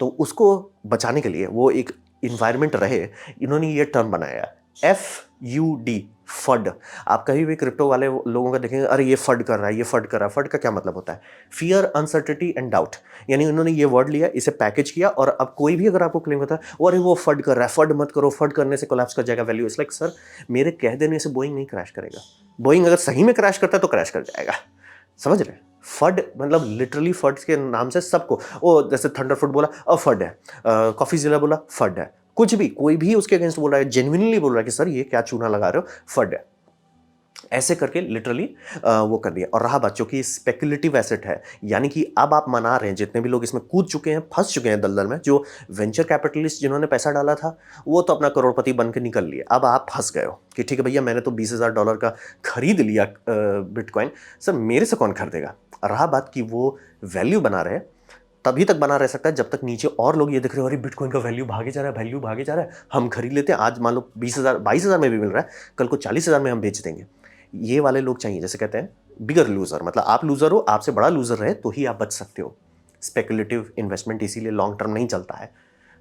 तो उसको बचाने के लिए वो एक इन्वायरमेंट रहे, इन्होंने ये टर्म बनाया, FUD, फड। आप कहीं भी क्रिप्टो वाले लोगों का देखेंगे, अरे ये फड कर रहा है, ये फड कर रहा है। फड का क्या मतलब होता है? Fear, uncertainty and doubt. यानी उन्होंने ये वर्ड लिया, इसे पैकेज किया, और अब कोई भी अगर आपको क्लेम करता है वो, अरे वो फड कर रहा है, फड मत करो, फड करने से कोलैप्स कर जाएगा वैल्यू। इट्स लाइक सर, मेरे कह देने से बोइंग नहीं क्रैश करेगा। बोइंग अगर सही में क्रैश करता है तो क्रैश कर जाएगा, समझ रहे? फड मतलब लिटरली फड के नाम से सबको, ओ जैसे थंडरफुट बोला फड है, कॉफी जिला बोला फड है, कुछ भी कोई भी उसके अगेंस्ट बोल रहा है, जेन्युइनली बोल रहा है कि सर ये क्या चूना लगा रहे हो, फड है, ऐसे करके लिटरली वो कर दिया। और रहा बच्चों की स्पेकुलेटिव एसेट है, यानी कि अब आप मना रहे हैं, जितने भी लोग इसमें कूद चुके हैं, फंस चुके हैं दलदल में, जो वेंचर कैपिटलिस्ट जिन्होंने पैसा डाला था वो तो अपना करोड़पति बन के निकल लिए। अब आप फंस गए हो कि ठीक है भैया, मैंने तो $20,000 का खरीद लिया बिटकॉइन, सर मेरे से कौन खरीदेगा? रहा बात कि वो वैल्यू बना रहे, तभी तक बना रह सकता है जब तक नीचे और लोग ये देख रहे हो, अरे बिटकॉइन का वैल्यू भागे जा रहा है, वैल्यू भागे जा रहा है, हम खरीद लेते हैं। आज मान लो 20,000 22,000 में भी मिल रहा है, कल को 40,000 में हम बेच देंगे। ये वाले लोग चाहिए, जैसे कहते हैं बिगर लूजर, मतलब आप लूजर हो, आपसे बड़ा लूजर रहे तो ही आप बच सकते हो। स्पेकुलेटिव इन्वेस्टमेंट इसीलिए लॉन्ग टर्म नहीं चलता है।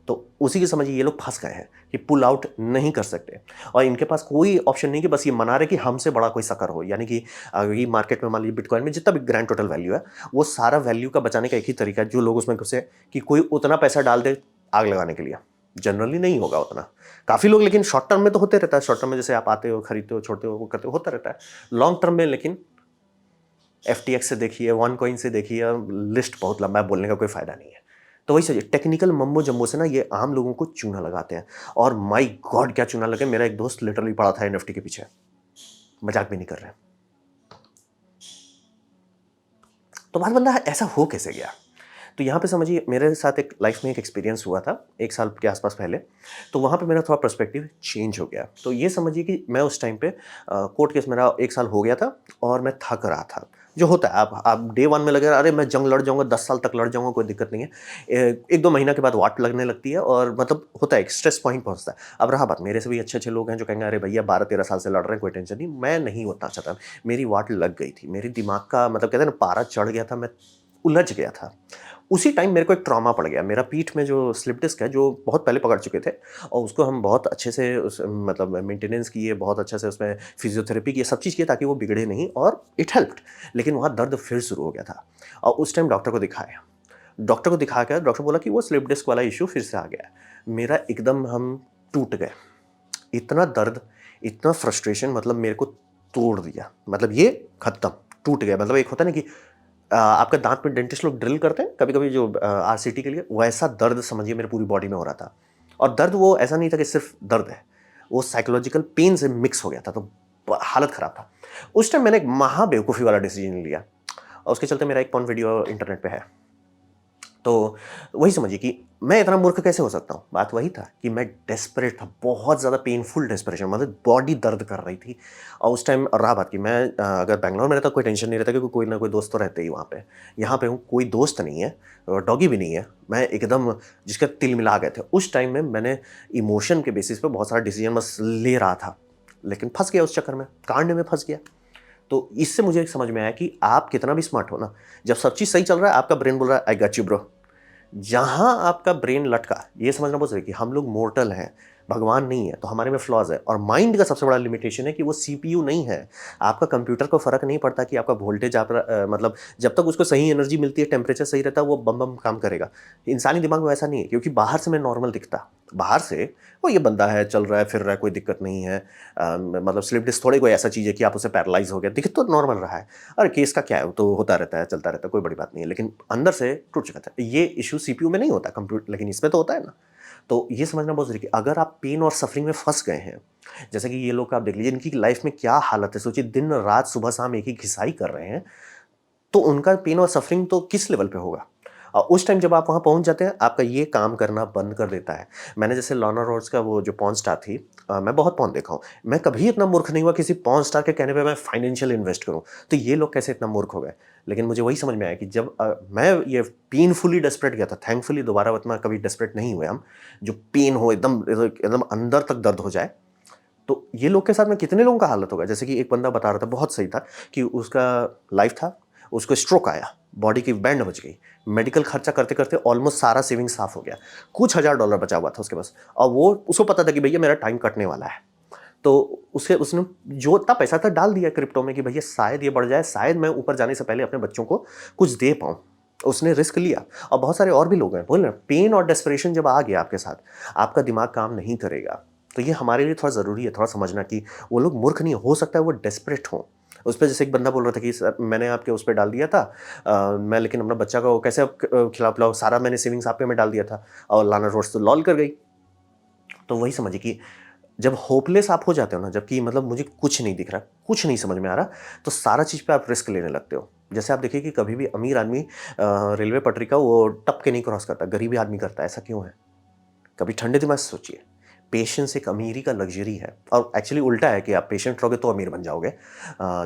तो उसी की समझिए ये लोग फंस गए हैं कि पुल आउट नहीं कर सकते, और इनके पास कोई ऑप्शन नहीं कि बस ये मना रहे कि हमसे बड़ा कोई सकर हो। यानी कि ये मार्केट में मान लीजिए बिटकॉइन में जितना भी ग्रैंड टोटल वैल्यू है, वो सारा वैल्यू का बचाने का एक ही तरीका है, जो लोग उसमें घुसे, कि कोई उतना पैसा डाल दे आग लगाने के लिए। जनरली नहीं होगा उतना, काफ़ी लोग, लेकिन शॉर्ट टर्म में तो होते रहता है। शॉर्ट टर्म में जैसे आप आते हो, खरीदते हो, छोड़ते हो, वो करते हो, होता रहता है। लॉन्ग टर्म में लेकिन FTX से देखिए, वन कॉइन से देखिए, लिस्ट बहुत लंबा है, बोलने का कोई फायदा नहीं है। तो वही सही, टेक्निकल मम्बो जम्बो से ना ये आम लोगों को चूना लगाते हैं। और माय गॉड क्या चूना लगे, मेरा एक दोस्त लिटरली पड़ा था NFT के पीछे, मजाक भी नहीं कर रहे। तो बात बंदा ऐसा हो कैसे गया? तो यहाँ पे समझिए, मेरे साथ एक लाइफ में एक एक्सपीरियंस हुआ था 1 साल के आसपास पहले। तो वहाँ पे मेरा थोड़ा पर्सपेक्टिव चेंज हो गया। तो ये समझिए कि मैं उस टाइम पे कोर्ट केस मेरा 1 साल हो गया था और मैं थक रहा था। जो होता है, आप डे 1 में लगे अरे मैं जंग लड़ जाऊँगा, 10 साल तक लड़ जाऊँगा, कोई दिक्कत नहीं है। 1-2 महीना के बाद वाट लगने लगती है और मतलब होता है, एक स्ट्रेस पॉइंट पहुँचता है। अब रहा बात, मेरे से भी अच्छे-अच्छे लोग हैं जो कहेंगे अरे भैया 12-13 साल से लड़ रहे हैं, कोई टेंशन नहीं। मैं नहीं उतना चाहता, मेरी वाट लग गई थी, मेरी दिमाग का मतलब कहते हैं ना, पारा चढ़ गया था, मैं उलझ गया था। उसी टाइम मेरे को एक ट्रॉमा पड़ गया। मेरा पीठ में जो स्लिप डिस्क है, जो बहुत पहले पकड़ चुके थे, और उसको हम बहुत अच्छे से उस मतलब मेंटेनेंस किए, बहुत अच्छे से उसमें फिज़ियोथेरेपी की, सब चीज़ किए ताकि वो बिगड़े नहीं, और इट हेल्प्ड। लेकिन वहाँ दर्द फिर शुरू हो गया था, और उस टाइम डॉक्टर को दिखाया। डॉक्टर को दिखा के डॉक्टर बोला कि वो स्लिप डिस्क वाला इश्यू फिर से आ गया है। मेरा एकदम हम टूट गए। इतना दर्द, इतना फ्रस्ट्रेशन, मतलब मेरे को तोड़ दिया। मतलब ये खत्म, टूट गया। मतलब एक होता है ना कि आपका दांत में डेंटिस्ट लोग ड्रिल करते हैं कभी-कभी जो आरसीटी के लिए, वैसा दर्द समझिए मेरे पूरी बॉडी में हो रहा था। और दर्द वो ऐसा नहीं था कि सिर्फ दर्द है, वो साइकोलॉजिकल पेन से मिक्स हो गया था, तो हालत खराब था। उस टाइम मैंने एक महा बेवकूफ़ी वाला डिसीजन लिया, और उसके चलते मेरा एक पॉर्न वीडियो इंटरनेट पे है। तो वही समझिए कि मैं इतना मूर्ख कैसे हो सकता हूँ? बात वही था कि मैं डेस्परेट था, बहुत ज़्यादा पेनफुल डेस्परेशन, मतलब बॉडी दर्द कर रही थी। और उस टाइम रहा बात कि मैं अगर बैंगलोर में रहता कोई टेंशन नहीं रहता, क्योंकि कोई ना कोई दोस्त तो रहते ही वहाँ पे। यहाँ पे हूँ, कोई दोस्त नहीं है, और डॉगी भी नहीं है। मैं एकदम जिसके तिल मिला गए थे। उस टाइम में मैंने इमोशन के बेसिस पे बहुत सारा डिसीजन बस ले रहा था, लेकिन फँस गया उस चक्कर में, कांड में फँस गया। तो इससे मुझे एक समझ में आया कि आप कितना भी स्मार्ट हो ना, जब सब चीज़ सही चल रहा है, आपका ब्रेन बोल रहा है आई गॉट यू ब्रो। जहाँ आपका ब्रेन लटका, ये समझना बहुत ज़रूरी है कि हम लोग मॉर्टल हैं, भगवान नहीं है, तो हमारे में फ्लॉज़ है। और माइंड का सबसे बड़ा लिमिटेशन है कि वो सीपीयू नहीं है। आपका कंप्यूटर को फ़र्क नहीं पड़ता कि आपका वोल्टेज आप मतलब जब तक उसको सही एनर्जी मिलती है, टेम्परेचर सही रहता है, वो बम बम काम करेगा। इंसानी दिमाग में वैसा नहीं है, क्योंकि बाहर से मैं नॉर्मल दिखता। बाहर से वो ये बंदा है, चल रहा है, फिर रहा है, कोई दिक्कत नहीं है। मतलब स्लिप डिस्क थोड़ी कोई ऐसा चीज़ है कि आप उसे पैरालाइज़ हो गया, दिख तो नॉर्मल रहा है। अरे केस का क्या है, वो तो होता रहता है, चलता रहता है, कोई बड़ी बात नहीं है। लेकिन अंदर से टूट चुका था। ये इश्यू सीपीयू में नहीं होता, कंप्यूटर, लेकिन इसमें तो होता है ना। तो ये समझना बहुत ज़रूरी है कि अगर आप पेन और सफ़रिंग में फँस गए हैं, जैसे कि ये लोग का आप देख लीजिए, इनकी लाइफ़ में क्या हालत है। सोचिए दिन-रात, सुबह-शाम एक ही घिसाई कर रहे हैं, तो उनका पेन और सफ़रिंग तो किस लेवल पे होगा? और उस टाइम जब आप वहाँ पहुँच जाते हैं, आपका ये काम करना बंद कर देता है। मैंने जैसे लॉर्ना रोड्स का वो जो पॉर्न स्टार थी, मैं बहुत पॉर्न देखा हूँ। मैं कभी इतना मूर्ख नहीं हुआ किसी पॉर्न स्टार के कहने पे मैं फाइनेंशियल इन्वेस्ट करूँ। तो ये लोग कैसे इतना मूर्ख हो गए? लेकिन मुझे वही समझ में आया कि जब मैं ये पेनफुली डेस्परेट गया था, थैंकफुली दोबारा उतना कभी डेस्परेट नहीं हुए हम, जो पेन हो एकदम एकदम अंदर तक दर्द हो जाए। तो ये लोग के साथ में कितने लोगों का हालत होगा? जैसे कि एक बंदा बता रहा था, बहुत सही था, कि उसका लाइफ था, उसको स्ट्रोक आया, बॉडी की बैंड बज गई, मेडिकल खर्चा करते-करते ऑलमोस्ट सारा सेविंग साफ हो गया। कुछ हज़ार डॉलर बचा हुआ था उसके पास, और वो उसको पता था कि भैया मेरा टाइम कटने वाला है। तो उसने जो इतना पैसा था डाल दिया क्रिप्टो में कि भैया शायद ये बढ़ जाए, शायद मैं ऊपर जाने से पहले अपने बच्चों को कुछ दे पाऊँ। उसने रिस्क लिया, और बहुत सारे और भी लोग हैं। बोल रहे हैं पेन और डेस्परेशन जब आ गया आपके साथ, आपका दिमाग काम नहीं करेगा। तो ये हमारे लिए थोड़ा ज़रूरी है, थोड़ा समझना कि वो लोग मूर्ख नहीं, हो सकता है वो डेस्परेट हों। उस पे जैसे एक बंदा बोल रहा था कि सर मैंने आपके उस पे डाल दिया था, मैं लेकिन अपना बच्चा को कैसे अब खिलाऊँ-पिलाऊँ, सारा मैंने सेविंग्स आपके में डाल दिया था, और लाना रोड्स तो लॉल कर गई। तो वही समझिए कि जब होपलेस आप हो जाते हो ना, जबकि मतलब मुझे कुछ नहीं दिख रहा, कुछ नहीं समझ में आ रहा, तो सारा चीज़ पे आप रिस्क लेने लगते हो। जैसे आप देखिए कि कभी भी अमीर आदमी रेलवे पटरी का वो टप के नहीं क्रॉस करता, गरीबी आदमी करता है, ऐसा क्यों है? कभी ठंडे दिमाग से सोचिए। पेशेंस एक अमीरी का लग्ज़री है, और एक्चुअली उल्टा है कि आप पेशेंट रहोगे तो अमीर बन जाओगे।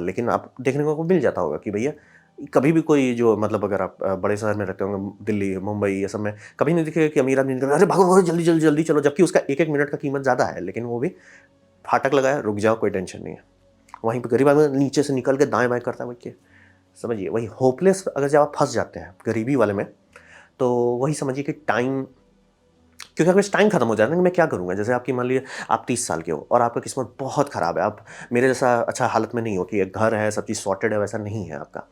लेकिन आप देखने को मिल जाता होगा कि भैया कभी भी कोई जो मतलब अगर आप बड़े शहर में रहते होंगे, दिल्ली, मुंबई, ये सब में कभी नहीं दिखेगा कि अमीर आदमी निकल रहा है, "अरे भागो, भागो, जल्दी, जल्दी, जल्दी चलो", जबकि उसका एक-एक मिनट का कीमत ज़्यादा है, लेकिन वो भी फाटक लगाया, रुक जाओ, कोई टेंशन नहीं है। वहीं पे गरीब आदमी नीचे से निकल के दाएँ-बाएँ करता है, बच्चे समझिए वही होपलेस अगर जब आप फँस जाते हैं गरीबी वाले में, तो वही समझिए कि टाइम, क्योंकि अगर टाइम खत्म हो जाता है ना, मैं क्या करूँगा? जैसे आपकी मान लीजिए आप 30 साल के हो और आपका किस्मत बहुत ख़राब है, आप मेरे जैसा अच्छा हालत में नहीं हो कि एक घर है, सब चीज़ सॉर्टेड है, वैसा नहीं है आपका।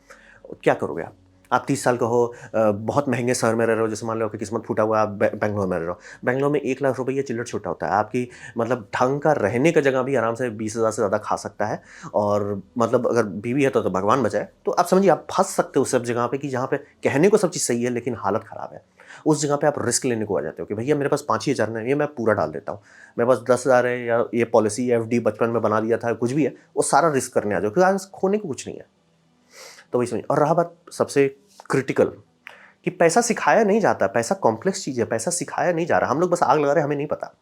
क्या करोगे आप? आप 30 साल का हो, बहुत महँगे शहर में रह रहे हो, जैसे मान लो आपकी किस्मत फूटा हुआ है, आप बैंगलोर में रह रहे हो। बैंगलोर में 1 लाख रुपए चिल्लर छूटा होता है। आपकी मतलब ढंग का रहने का जगह भी आराम से 20,000 से ज़्यादा खा सकता है, और मतलब अगर बीवी है तो भगवान बचाए। तो आप समझिए आप फँस सकते हो उस सब जगह पे कि जहाँ पे कहने को सब चीज़ सही है, लेकिन हालत ख़राब है। उस जगह पे आप रिस्क लेने को आ जाते हो कि भैया मेरे पास 5 ही हज़ार है, ये मैं पूरा डाल देता हूँ। मेरे पास 10,000 है, या ये पॉलिसी एफडी बचपन में बना दिया था, कुछ भी है, वो सारा रिस्क करने आ जाओ, क्योंकि आज खोने को कुछ नहीं है। तो वही समझिए। और रहा बात सबसे क्रिटिकल, कि पैसा सिखाया नहीं जाता, पैसा कॉम्प्लेक्स चीज़ है, पैसा सिखाया नहीं जा रहा। हम लोग बस आग लगा रहे हैं, हमें नहीं पता।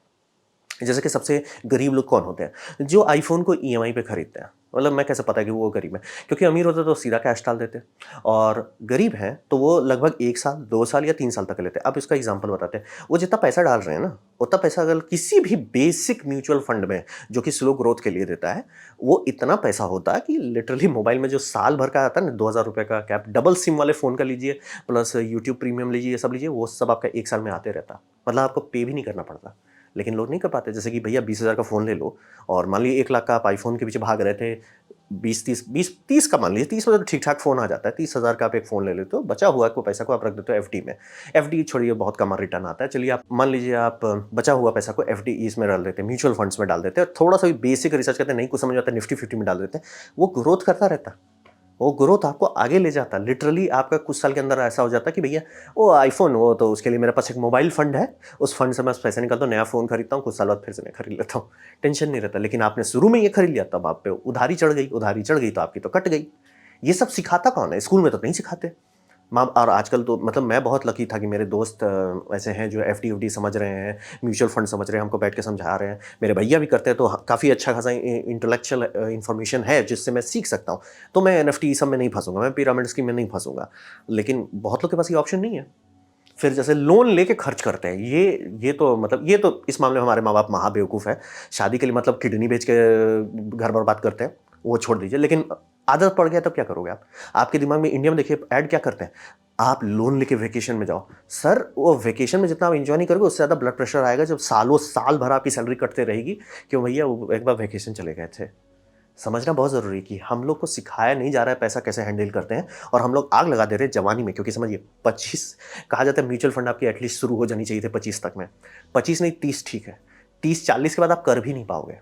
जैसे कि सबसे गरीब लोग कौन होते हैं? जो आईफ़ोन को ईएमआई पे खरीदते हैं। मतलब मैं कैसे पता है कि वो गरीब है? क्योंकि अमीर होते तो सीधा कैश डाल देते और गरीब हैं तो वो लगभग 1 साल, 2 साल या 3 साल तक लेते हैं। अब इसका एग्ज़ाम्पल बताते हैं। वो जितना पैसा डाल रहे हैं ना, उतना पैसा अगर किसी भी बेसिक म्यूचुअल फंड में जो कि स्लो ग्रोथ के लिए देता है, वो इतना पैसा होता है कि लिटरली मोबाइल में जो साल भर का आता है ना ₹2000 का कैप, डबल सिम वाले फ़ोन का लीजिए, प्लस यूट्यूब प्रीमियम लीजिए, ये सब लीजिए, वो सब आपका 1 साल में आते रहता। मतलब आपको पे भी नहीं करना पड़ता। लेकिन लोग नहीं कर पाते। जैसे कि भैया 20,000 का फ़ोन ले लो और मान लीजिए 1 लाख का आप आईफ़ोन के पीछे भाग रहे थे, 20 का मान लीजिए, 30 में तो ठीक-ठाक फ़ोन आ जाता है, 30,000 का आप एक फ़ोन ले लेते हो, बचा हुआ को पैसा को आप रख देते हो एफडी में। एफडी छोड़िए बहुत कम रिटर्न आता है, चलिए आप मान लीजिए आप बचा हुआ पैसा को एफडी इसमें डाल देते हैं, म्यूचुअल फंड्स में डाल देते हैं, थोड़ा-सा भी बेसिक रिसर्च करते हैं, नहीं कुछ समझ में आता है, निफ्टी 50 में डाल देते हैं, वो ग्रोथ करता रहता है। वो ग्रोथ आपको आगे ले जाता है। लिटरली आपका कुछ साल के अंदर ऐसा हो जाता है कि भैया वो आईफ़ोन, वो तो उसके लिए मेरे पास एक मोबाइल फ़ंड है, उस फ़ंड से मैं पैसे निकालता हूँ, नया फ़ोन खरीदता हूँ, कुछ साल बाद फिर से नया खरीद लेता हूँ। टेंशन नहीं रहता। लेकिन आपने शुरू में ये खरीद लिया तब आप पे उधारी चढ़ गई तो आपकी तो कट गई। ये सब सिखाता कौन है? स्कूल में तो नहीं सिखाते। माँ और आजकल तो मतलब मैं बहुत लकी था कि मेरे दोस्त ऐसे हैं जो एफडी-उफडी समझ रहे हैं, म्यूचुअल फंड समझ रहे हैं, हमको बैठ के समझा रहे हैं। मेरे भैया भी करते हैं तो काफ़ी अच्छा खासा इंटेलेक्चुअल इन्फॉर्मेशन है जिससे मैं सीख सकता हूँ। तो मैं एनएफटी सब में नहीं फँसूँगा, मैं पिरामिड स्कीम में नहीं फँसूँगा। लेकिन बहुत लोग के पास ये ऑप्शन नहीं है। फिर जैसे लोन लेके खर्च करते हैं, ये तो मतलब ये तो इस मामले में हमारे माँ-बाप महाबेवकूफ़ हैं। शादी के लिए मतलब किडनी बेच के घर बर्बाद करते हैं, वो छोड़ दीजिए। लेकिन आदत पड़ गया तब क्या करोगे आप? आपके दिमाग में इंडिया में देखिए ऐड क्या करते हैं, आप लोन लेके वेकेशन में जाओ। सर वो वेकेशन में जितना आप एन्जॉय नहीं करोगे उससे ज़्यादा ब्लड प्रेशर आएगा जब सालों साल भर आपकी सैलरी कटते रहेगी। क्यों भैया वो एक बार वेकेशन चले गए थे। समझना बहुत ज़रूरी है कि हम लोग को सिखाया नहीं जा रहा है पैसा कैसे हैंडल करते हैं और हम लोग आग लगा दे रहे हैं जवानी में। क्योंकि समझिए 25 कहा जाता है म्यूचुअल फंड आपकी एटलीस्ट शुरू हो जानी चाहिए थे 25 तक में। 25 नहीं 30 ठीक है। 30-40 के बाद आप कर भी नहीं पाओगे।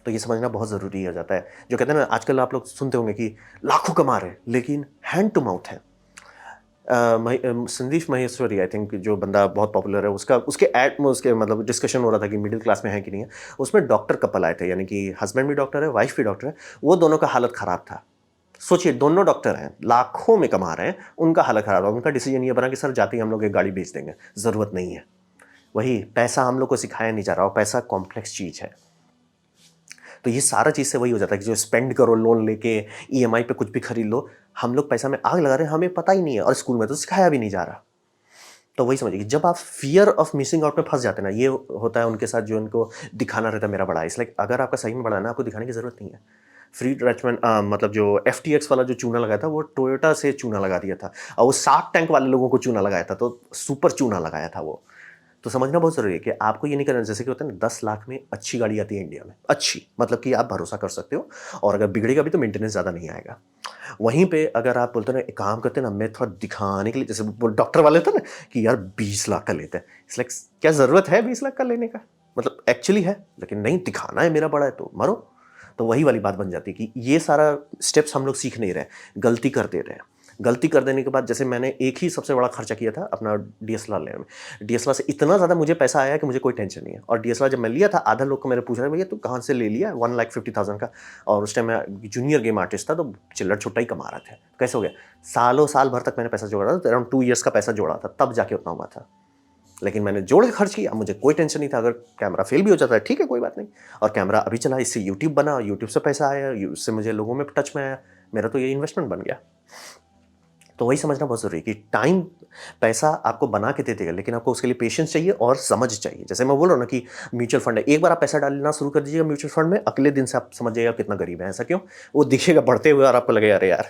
तो ये समझना बहुत ज़रूरी हो जाता है। जो कहते हैं ना आजकल आप लोग सुनते होंगे कि लाखों कमा रहे हैं लेकिन हैंड टू माउथ है। संदीप माहेश्वरी आई थिंक जो बंदा बहुत पॉपुलर है उसका उसके ऐड में उसके मतलब डिस्कशन हो रहा था कि मिडिल क्लास में है कि नहीं है। उसमें डॉक्टर कपल आए थे यानी कि हस्बैंड भी डॉक्टर है, वाइफ भी डॉक्टर है। वो दोनों का हालत ख़राब था। सोचिए दोनों डॉक्टर हैं, लाखों में कमा रहे हैं, उनका हालत ख़राब है। उनका डिसीजन ये बना कि सर जाते ही हम लोग एक गाड़ी बेच देंगे, ज़रूरत नहीं है। वही पैसा हम लोग को सिखाया नहीं जा रहा और पैसा कॉम्प्लेक्स चीज़ है। तो ये सारा चीज़ से वही हो जाता है कि जो स्पेंड करो लोन लेके, ईएमआई पे कुछ भी खरीद लो, हम लोग पैसा में आग लगा रहे हैं, हमें पता ही नहीं है और स्कूल में तो सिखाया भी नहीं जा रहा। तो वही समझिए कि जब आप फ़ियर ऑफ मिसिंग आउट में फँस जाते हैं ना, ये होता है उनके साथ जो उनको दिखाना रहता है मेरा बड़ा है। इसलिए अगर आपका सही में बड़ा है ना, आपको दिखाने की ज़रूरत नहीं है। फ्रीड रैचमैन मतलब जो एफटीएक्स वाला जो चूना लगाया था, वो टोयोटा से चूना लगा दिया था और वो शार्क टैंक वाले लोगों को चूना लगाया था, तो सुपर चूना लगाया था वो। तो समझना बहुत ज़रूरी है कि आपको ये नहीं करना जैसे कि होता है ना 10 लाख में अच्छी गाड़ी आती है इंडिया में, अच्छी मतलब कि आप भरोसा कर सकते हो और अगर बिगड़ेगा भी तो मेंटेनेंस ज़्यादा नहीं आएगा। वहीं पे अगर आप बोलते हो ना एक काम करते हैं ना मैं थोड़ा दिखाने के लिए जैसे वो डॉक्टर वाले होते हैं ना कि यार 20 लाख का लेते हैं। इट्स लाइक क्या ज़रूरत है 20 लाख का लेने का? मतलब एक्चुअली है, लेकिन नहीं दिखाना है मेरा बड़ा है तो मरो। तो वही वाली बात बन जाती है कि ये सारा स्टेप्स हम लोग सीख नहीं रहे, गलती कर दे रहे हैं। गलती कर देने के बाद जैसे मैंने एक ही सबसे बड़ा खर्चा किया था अपना डीएसएलआर लेने में। डीएसएलआर से इतना ज़्यादा मुझे पैसा आया कि मुझे कोई टेंशन नहीं है और डीएसएलआर जब मैं लिया था आधा लोग को मैंने पूछा भैया तू कहाँ से ले लिया 1,50,000 का और उस टाइम मैं जूनियर गेम आर्टिस्ट था तो चिल्लर छुट्टा ही कमा रहा था। कैसे हो गया? सालों साल भर तक मैंने पैसा जोड़ा था, अराउंड 2 ईयर्स का पैसा जोड़ा था तब जाके उतना हुआ था। लेकिन मैंने जोड़ के खर्च किया, मुझे कोई टेंशन नहीं था। अगर कैमरा फेल भी हो जाता है ठीक है कोई बात नहीं। और कैमरा अभी चला, इससे यूट्यूब बना, यूट्यूब से पैसा आया, उससे मुझे लोगों में टच में आया, मेरा तो ये इन्वेस्टमेंट बन गया। तो वही समझना बहुत ज़रूरी है कि टाइम पैसा आपको बना के दे देगा, लेकिन आपको उसके लिए पेशेंस चाहिए और समझ चाहिए। जैसे मैं बोल रहा हूँ ना कि म्यूचुअल फंड है, एक बार आप पैसा डालना शुरू कर दीजिएगा म्यूचुअल फंड में, अगले दिन से आप समझ जाइएगा आप कितना गरीब है। ऐसा क्यों? वो दिखेगा बढ़ते हुए और आपको लगेगा अरे यार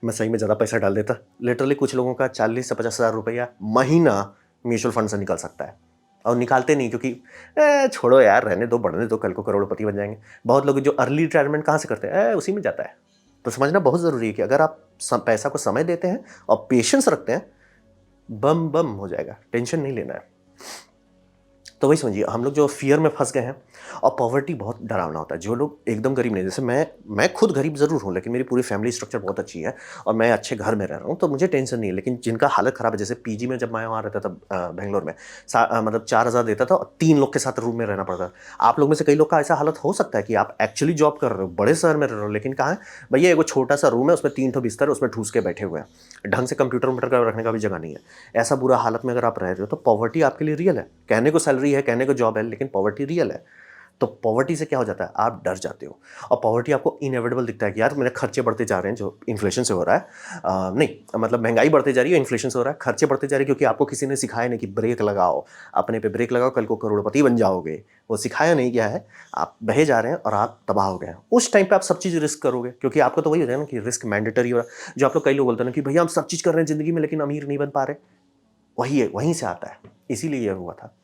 मैं सही में ज़्यादा पैसा डाल देता। लिटरली कुछ लोगों का 40 से 50 हज़ार रुपया महीना म्यूचुअल फंड से निकल सकता है और निकालते नहीं क्योंकि छोड़ो यार रहने दो, बढ़ने दो, कल को करोड़पति बन जाएंगे। बहुत लोग जो अर्ली रिटायरमेंट कहाँ से करते हैं, उसी में जाता है। तो समझना बहुत ज़रूरी है कि अगर आप पैसा को समय देते हैं और पेशेंस रखते हैं, बम बम हो जाएगा, टेंशन नहीं लेना है। तो वही समझिए हम लोग जो फ़ियर में फँस गए हैं और पॉवर्टी बहुत डरावना होता है। जो लोग एकदम गरीब नहीं, जैसे मैं खुद गरीब ज़रूर हूँ, लेकिन मेरी पूरी फैमिली स्ट्रक्चर बहुत अच्छी है और मैं अच्छे घर में रह रहा हूँ, तो मुझे टेंशन नहीं है। लेकिन जिनका हालत ख़राब है, जैसे पीजी में जब मैं वहाँ रहता था बेंगलोर में मतलब 4,000 देता था और 3 लोग के साथ रूम में रहना पड़ता था। आप लोग में से कई लोग का ऐसा हालत हो सकता है कि आप एक्चुअली जॉब कर रहे हो, बड़े शहर में रह रहे हो, लेकिन कहाँ है भैया एगो छोटा-सा रूम है, उसमें 3 ठो बिस्तर है, उसमें ठूस के बैठे हुए हैं। ढंग से कंप्यूटर-वम्प्यूटर का रखने का भी जगह नहीं है। ऐसा बुरा हालत में अगर आप रह रहे हो, तो पॉवर्टी आपके लिए रियल है। कहने को सैलरी है, कहने को जॉब है, लेकिन पॉवर्टी रियल है। तो पॉवर्टी से क्या हो जाता है, आप डर जाते हो। और पॉवर्टी आपको इनएविटेबल दिखता है कि यार मेरे खर्चे बढ़ते जा रहे हैं जो इन्फ्लेशन से हो रहा है। नहीं, मतलब महंगाई बढ़ती जा रही है, इन्फ्लेशन से हो रहा है, खर्चे बढ़ते जा रहे हैं क्योंकि आपको किसी ने सिखाया नहीं कि ब्रेक लगाओ, अपने पे ब्रेक लगाओ, कल को करोड़पति बन जाओगे। वो सिखाया नहीं गया है, आप बहे जा रहे हैं और आप तबाह हो गए हैं। उस टाइम पे आप सब चीज़ रिस्क करोगे, क्योंकि आपको तो वही हो जाएगा ना कि रिस्क मैंडेटरी हो रहा है। जो आप लोग, कई लोग बोलते हैं ना कि भैया हम सब चीज़ कर रहे हैं ज़िंदगी में लेकिन अमीर नहीं बन पा रहे, वही है, वहीं से आता है, इसीलिए ये हुआ था।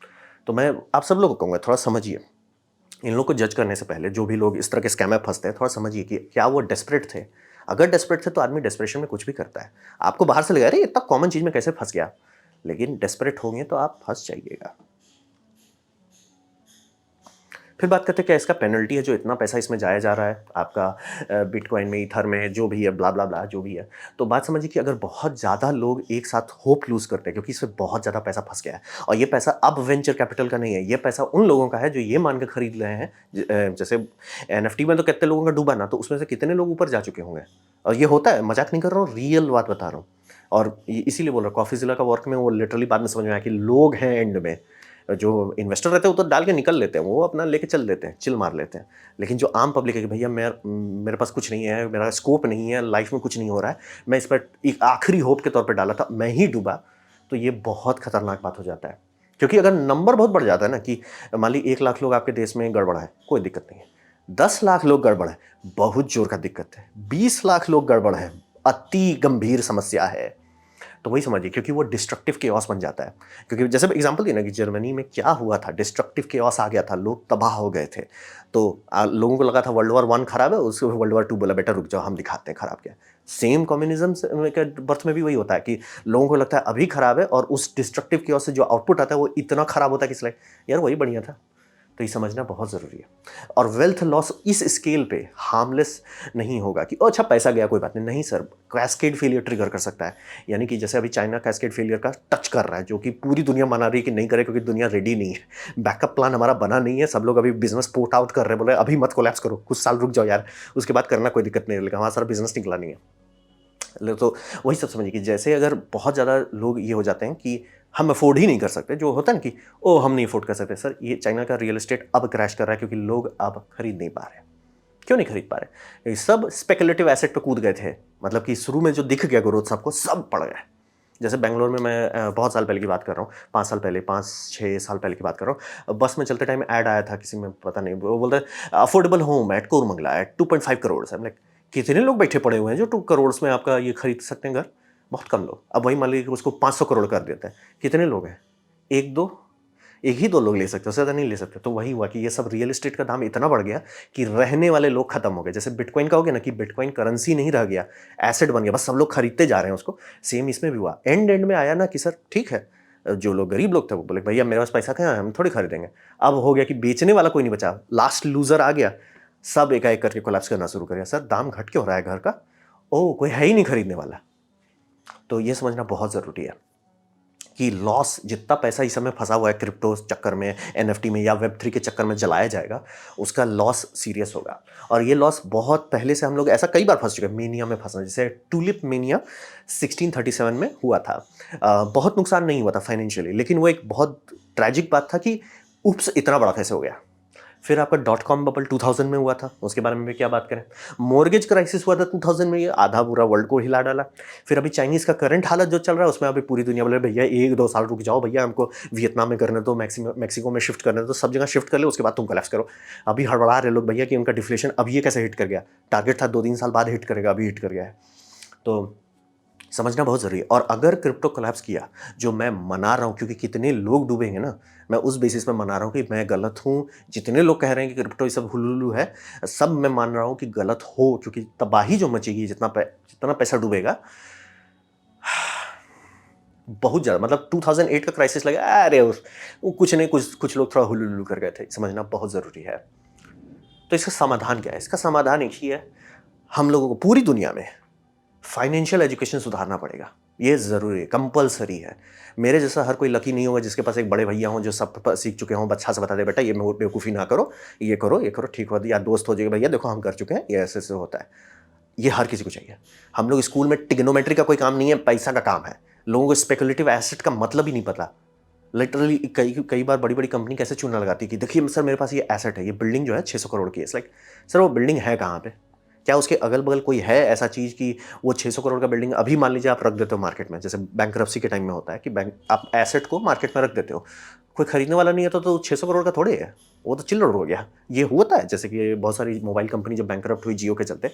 तो मैं आप सब लोगों को कहूँगा, थोड़ा समझिए, इन लोगों को जज करने से पहले, जो भी लोग इस तरह के स्कैम में फंसते हैं, थोड़ा समझिए कि क्या वो डेस्परेट थे। अगर डेस्परेट थे तो आदमी डेस्परेशन में कुछ भी करता है। आपको बाहर से लगा अरे इतना कॉमन चीज़ में कैसे फंस गया, लेकिन डेस्परेट होंगे तो आप फंस जाइएगा। फिर बात करते हैं क्या इसका पेनल्टी है, जो इतना पैसा इसमें जाया जा रहा है आपका बिटकॉइन में, ईथर में, जो भी है, ब्ला ब्ला ब्ला जो भी है। तो बात समझिए कि अगर बहुत ज़्यादा लोग एक साथ होप लूज़ करते हैं, क्योंकि इसमें बहुत ज़्यादा पैसा फंस गया है, और ये पैसा अब वेंचर कैपिटल का नहीं है, ये पैसा उन लोगों का है जो ये मान के खरीद रहे हैं। जैसे NFT में तो कितने लोगों का डूबा ना, तो उसमें से कितने लोग ऊपर जा चुके होंगे। और ये होता है, मजाक नहीं कर रहा हूँ, रियल बात बता रहा हूँ। और इसीलिए बोल रहा हूँ, कॉफीज़िला का वर्क में वो लिटरली बाद में समझ में आया कि लोग हैं एंड में, जो इन्वेस्टर रहते हैं वो तो डाल के निकल लेते हैं, वो अपना लेके चल देते हैं, चिल मार लेते हैं। लेकिन जो आम पब्लिक है कि भैया मेरे पास कुछ नहीं है, मेरा स्कोप नहीं है, लाइफ में कुछ नहीं हो रहा है, मैं इस पर एक आखिरी होप के तौर पे डाला था, मैं ही डूबा, तो ये बहुत खतरनाक बात हो जाता है। क्योंकि अगर नंबर बहुत बढ़ जाता है ना, कि मान ली 1 लाख लोग आपके देश में गड़बड़ है, कोई दिक्कत नहीं है। 10 लाख लोग गड़बड़ है, बहुत जोर का दिक्कत है। 20 लाख लोग गड़बड़ है, अति गंभीर समस्या है। तो वही समझिए, क्योंकि वो डिस्ट्रक्टिव केओस बन जाता है। क्योंकि जैसे एग्जांपल दिया ना कि जर्मनी में क्या हुआ था, डिस्ट्रक्टिव केओस आ गया था, लोग तबाह हो गए थे। तो लोगों को लगा था वर्ल्ड वॉर 1 खराब है, उसको वर्ल्ड वॉर 2 बोला बेटा रुक जाओ हम दिखाते हैं खराब क्या है। सेम कम्युनिज्म के बर्थ में भी वही होता है कि लोगों को लगता है अभी खराब है, और उस डिस्ट्रक्टिव केओस से जो आउटपुट आता है वो इतना खराब होता है कि इसलिए यार वही बढ़िया था। तो ये समझना बहुत ज़रूरी है। और वेल्थ लॉस इस स्केल पे हार्मलेस नहीं होगा कि अच्छा पैसा गया कोई बात नहीं, नहीं सर, कैस्केड फेलियर ट्रिगर कर सकता है। यानी कि जैसे अभी चाइना कैस्केड फेलियर का टच कर रहा है, जो कि पूरी दुनिया मना रही है कि नहीं करे, क्योंकि दुनिया रेडी नहीं है, बैकअप प्लान हमारा बना नहीं है, सब लोग अभी बिजनेस पोर्ट आउट कर रहे हैं, बोले अभी मत कोलैप्स करो, कुछ साल रुक जाओ यार, उसके बाद करना कोई दिक्कत नहीं है, लेकिन हमारा सारा बिजनेस निकला नहीं है। तो वही सब समझिए कि जैसे अगर बहुत ज़्यादा लोग ये हो जाते हैं कि हम अफोर्ड ही नहीं कर सकते, जो होता है ना कि ओ हम नहीं अफोर्ड कर सकते, सर ये चाइना का रियल एस्टेट अब क्रैश कर रहा है क्योंकि लोग अब खरीद नहीं पा रहे। क्यों नहीं खरीद पा रहे? ये सब स्पेकुलेटिव एसेट पे कूद गए थे, मतलब कि शुरू में जो दिख गया ग्रोथ सबको, सब पड़ गए। जैसे बेंगलोर में मैं बहुत साल पहले की बात कर रहा हूँ, 5 साल पहले, 5-6 साल पहले की बात कर रहा हूँ, बस में चलते टाइम ऐड आया था किसी में, पता नहीं, वो बोलते affordable home at Koramangala at 2.5 crore से। लाइक कितने लोग बैठे पड़े हुए हैं जो 2 करोड़ में आपका ये खरीद सकते हैं घर? बहुत कम लोग। अब वही मान लीजिए कि उसको 500 करोड़ कर देते हैं, कितने लोग हैं? एक दो, एक ही दो लोग ले सकते हो, ज़्यादा नहीं ले सकते। तो वही हुआ कि ये सब रियल एस्टेट का दाम इतना बढ़ गया कि रहने वाले लोग खत्म हो गए। जैसे बिटकॉइन का हो गया ना कि बिटकॉइन करेंसी नहीं रह गया, एसेट बन गया, बस सब लोग खरीदते जा रहे हैं उसको। सेम इसमें भी हुआ। एंड में आया ना कि सर ठीक है, जो लोग गरीब लोग थे वो बोले भैया मेरे पास पैसा कहाँ है, हम थोड़ी खरीदेंगे। अब हो गया कि बेचने वाला कोई नहीं बचा, लास्ट लूजर आ गया, सब एकाएक करके कोलैप्स करना शुरू कर दिया। सर दाम घट क्यों रहा है घर का? ओ कोई है ही नहीं खरीदने वाला। तो ये समझना बहुत ज़रूरी है कि लॉस, जितना पैसा इस समय फंसा हुआ है क्रिप्टो चक्कर में, NFT में या Web3 के चक्कर में जलाया जाएगा, उसका लॉस सीरियस होगा। और ये लॉस बहुत पहले से हम लोग ऐसा कई बार फंस चुके हैं, मेनिया में फंसना। जैसे टूलिप मेनिया 1637 में हुआ था, बहुत नुकसान नहीं हुआ था फाइनेंशियली, लेकिन वो एक बहुत ट्रैजिक बात था कि उप्स इतना बड़ा कैसे हो गया। फिर आपका .com बबल 2000 में हुआ था, उसके बारे में भी क्या बात करें। मॉर्गेज क्राइसिस हुआ था 2000 में, ये आधा पूरा वर्ल्ड को हिला डाला। फिर अभी चाइनीज़ का करंट हालत जो चल रहा है, उसमें अभी पूरी दुनिया बोले भैया 1-2 साल रुक जाओ भैया, हमको वियतनाम में करने दो, मैक्सिको में शिफ्ट करने दो, सब जगह शिफ्ट कर ले, उसके बाद तुम कोलैप्स करो। अभी हड़बड़ा रहे लोग भैया कि उनका डिफ्लेशन अब ये कैसे हिट कर गया, टारगेट था 2-3 साल बाद हिट करेगा, अभी हिट कर गया है। तो समझना बहुत ज़रूरी है। और अगर क्रिप्टो कोलैप्स किया, जो मैं मना रहा हूँ, क्योंकि कितने लोग डूबेंगे ना, मैं उस बेसिस पे मना रहा हूँ कि मैं गलत हूँ। जितने लोग कह रहे हैं कि क्रिप्टो ये सब हुलुलु है, सब मैं मान रहा हूँ कि गलत हो, क्योंकि तबाही जो मचेगी, जितना पैसा डूबेगा बहुत ज़्यादा। मतलब 2008 का क्राइसिस लगा, अरे वो कुछ नहीं, कुछ लोग थोड़ा हुलुलु कर गए थे, समझना बहुत ज़रूरी है। तो इसका समाधान क्या है? इसका समाधान एक ही है, हम लोगों को पूरी दुनिया में फाइनेंशियल एजुकेशन सुधारना पड़ेगा। ये ज़रूरी है, कंपलसरी है। मेरे जैसा हर कोई लकी नहीं होगा जिसके पास एक बड़े भैया हों जो सब सीख चुके हों, अच्छा से बता दे बेटा ये बेवकूफ़ी ना करो, ये करो ठीक हो, या दोस्त हो जाएगा भैया देखो हम कर चुके हैं, ये ऐसे ऐसे होता है। ये हर किसी को चाहिए। हम लोग स्कूल में टिग्नोमेट्री का कोई काम नहीं है, पैसा का काम है। लोगों को स्पेकुलेटिव एसेट का मतलब ही नहीं पता। लिटरली कई कई बार बड़ी-बड़ी कंपनी कैसे चूना लगाती है कि देखिए सर मेरे पास ये एसेट है, ये बिल्डिंग जो है 600 करोड़ की है। इट्स लाइक सर वो बिल्डिंग है कहाँ पे? क्या उसके अगल-बगल कोई है ऐसा चीज़ कि वो 600 करोड़ का बिल्डिंग अभी मान लीजिए आप रख देते हो मार्केट में, जैसे बैंकरप्सी के टाइम में होता है कि बैंक आप एसेट को मार्केट में रख देते हो। कोई खरीदने वाला नहीं है तो 600 करोड़ का थोड़े है, वो तो चिल्लड़ हो गया। ये होता है जैसे कि बहुत सारी मोबाइल कंपनी जब बैंकरप्ट हुई जियो के चलते,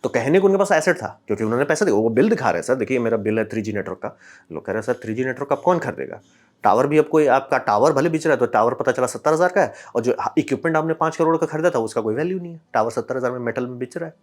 तो कहने को उनके पास एसेट था क्योंकि उन्होंने पैसा दिया, वो बिल दिखा रहे हैं, सर देखिए मेरा बिल है 3G नेटवर्क का। लोग कह रहे हैं सर 3G नेटवर्क अब कौन खरीदेगा? टावर भी अब कोई आपका टावर भले बिच रहा है तो टावर पता चला 70,000 का है और जो इक्विपमेंट आपने 5 करोड़ का खरीदा था उसका कोई वैल्यू नहीं है। टावर 70,000 में मेटल में बिच रहा है।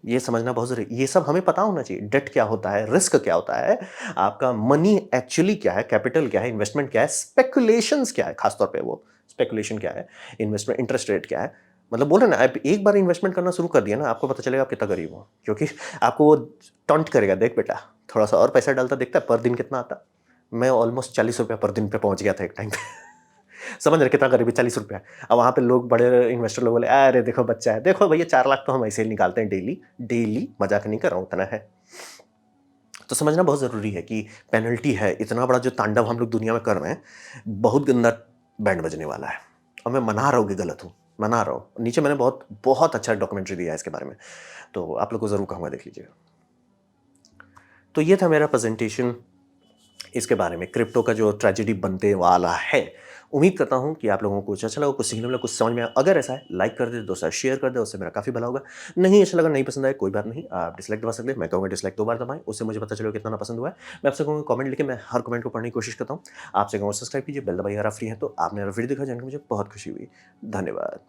ये समझना बहुत ज़रूरी है। ये सब हमें पता होना चाहिए। डेट क्या होता है, रिस्क क्या होता है, आपका मनी एक्चुअली क्या है, कैपिटल क्या है, इन्वेस्टमेंट क्या है, स्पेकुलेशंस क्या है, खासतौर पे वो स्पेकुलेशन क्या है, इन्वेस्टमेंट इंटरेस्ट रेट क्या है। मतलब बोल रहे हैं ना, आप एक बार इन्वेस्टमेंट करना शुरू कर दिया ना, आपको पता चलेगा आप कितना गरीब हो। क्योंकि आपको वो टॉन्ट करेगा, देख बेटा थोड़ा-सा और पैसा डालता देखता है पर दिन कितना आता। मैं ऑलमोस्ट ₹40 पर दिन पे पहुँच गया था एक टाइम पे। समझ रहे कितना गरीबी, ₹40। अब वहाँ पे लोग बड़े इन्वेस्टर लोग बोले, अरे देखो बच्चा है, देखो भैया 4 लाख तो हम ऐसे ही निकालते हैं डेली, डेली मजाक नहीं कर रहा हूँ, उतना है। तो समझना बहुत ज़रूरी है कि पेनल्टी है, इतना बड़ा जो तांडव हम लोग दुनिया में कर रहे हैं, बहुत गंदा बैंड बजने वाला है। और मैं मना रहा हूँ कि गलत हूँ, मना रहा हूँ। नीचे मैंने बहुत बहुत अच्छा डॉक्यूमेंट्री दिया है इसके बारे में, तो आप लोग को ज़रूर कहूँगा देख लीजिएगा। तो ये था मेरा प्रेजेंटेशन इसके बारे में, क्रिप्टो का जो ट्रेजेडी बनते वाला है। उम्मीद करता हूँ कि आप लोगों को कुछ अच्छा लगा, कुछ सीखने मिला, कुछ समझ में आया। अगर ऐसा है लाइक कर दे, दोस्तों शेयर कर दे, उससे मेरा काफ़ी भला होगा। नहीं अच्छा लगा, नहीं पसंद आया, कोई बात नहीं, आप डिसलाइक दबा सकते हैं। मैं कहूँगा डिसलाइक 2 बार दबाएं, उससे मुझे पता चलेगा कितना पसंद हुआ है। मैं आपसे कहूँगा कमेंट लिखे, मैं हर कमेंट को पढ़ने की कोशिश करता हूँ। आपसे कहूँगा सब्सक्राइब कीजिए, बेल दबाइए अगर आप फ्री हैं तो। आपने अगर वीडियो देखा जानकर मुझे बहुत खुशी हुई। धन्यवाद।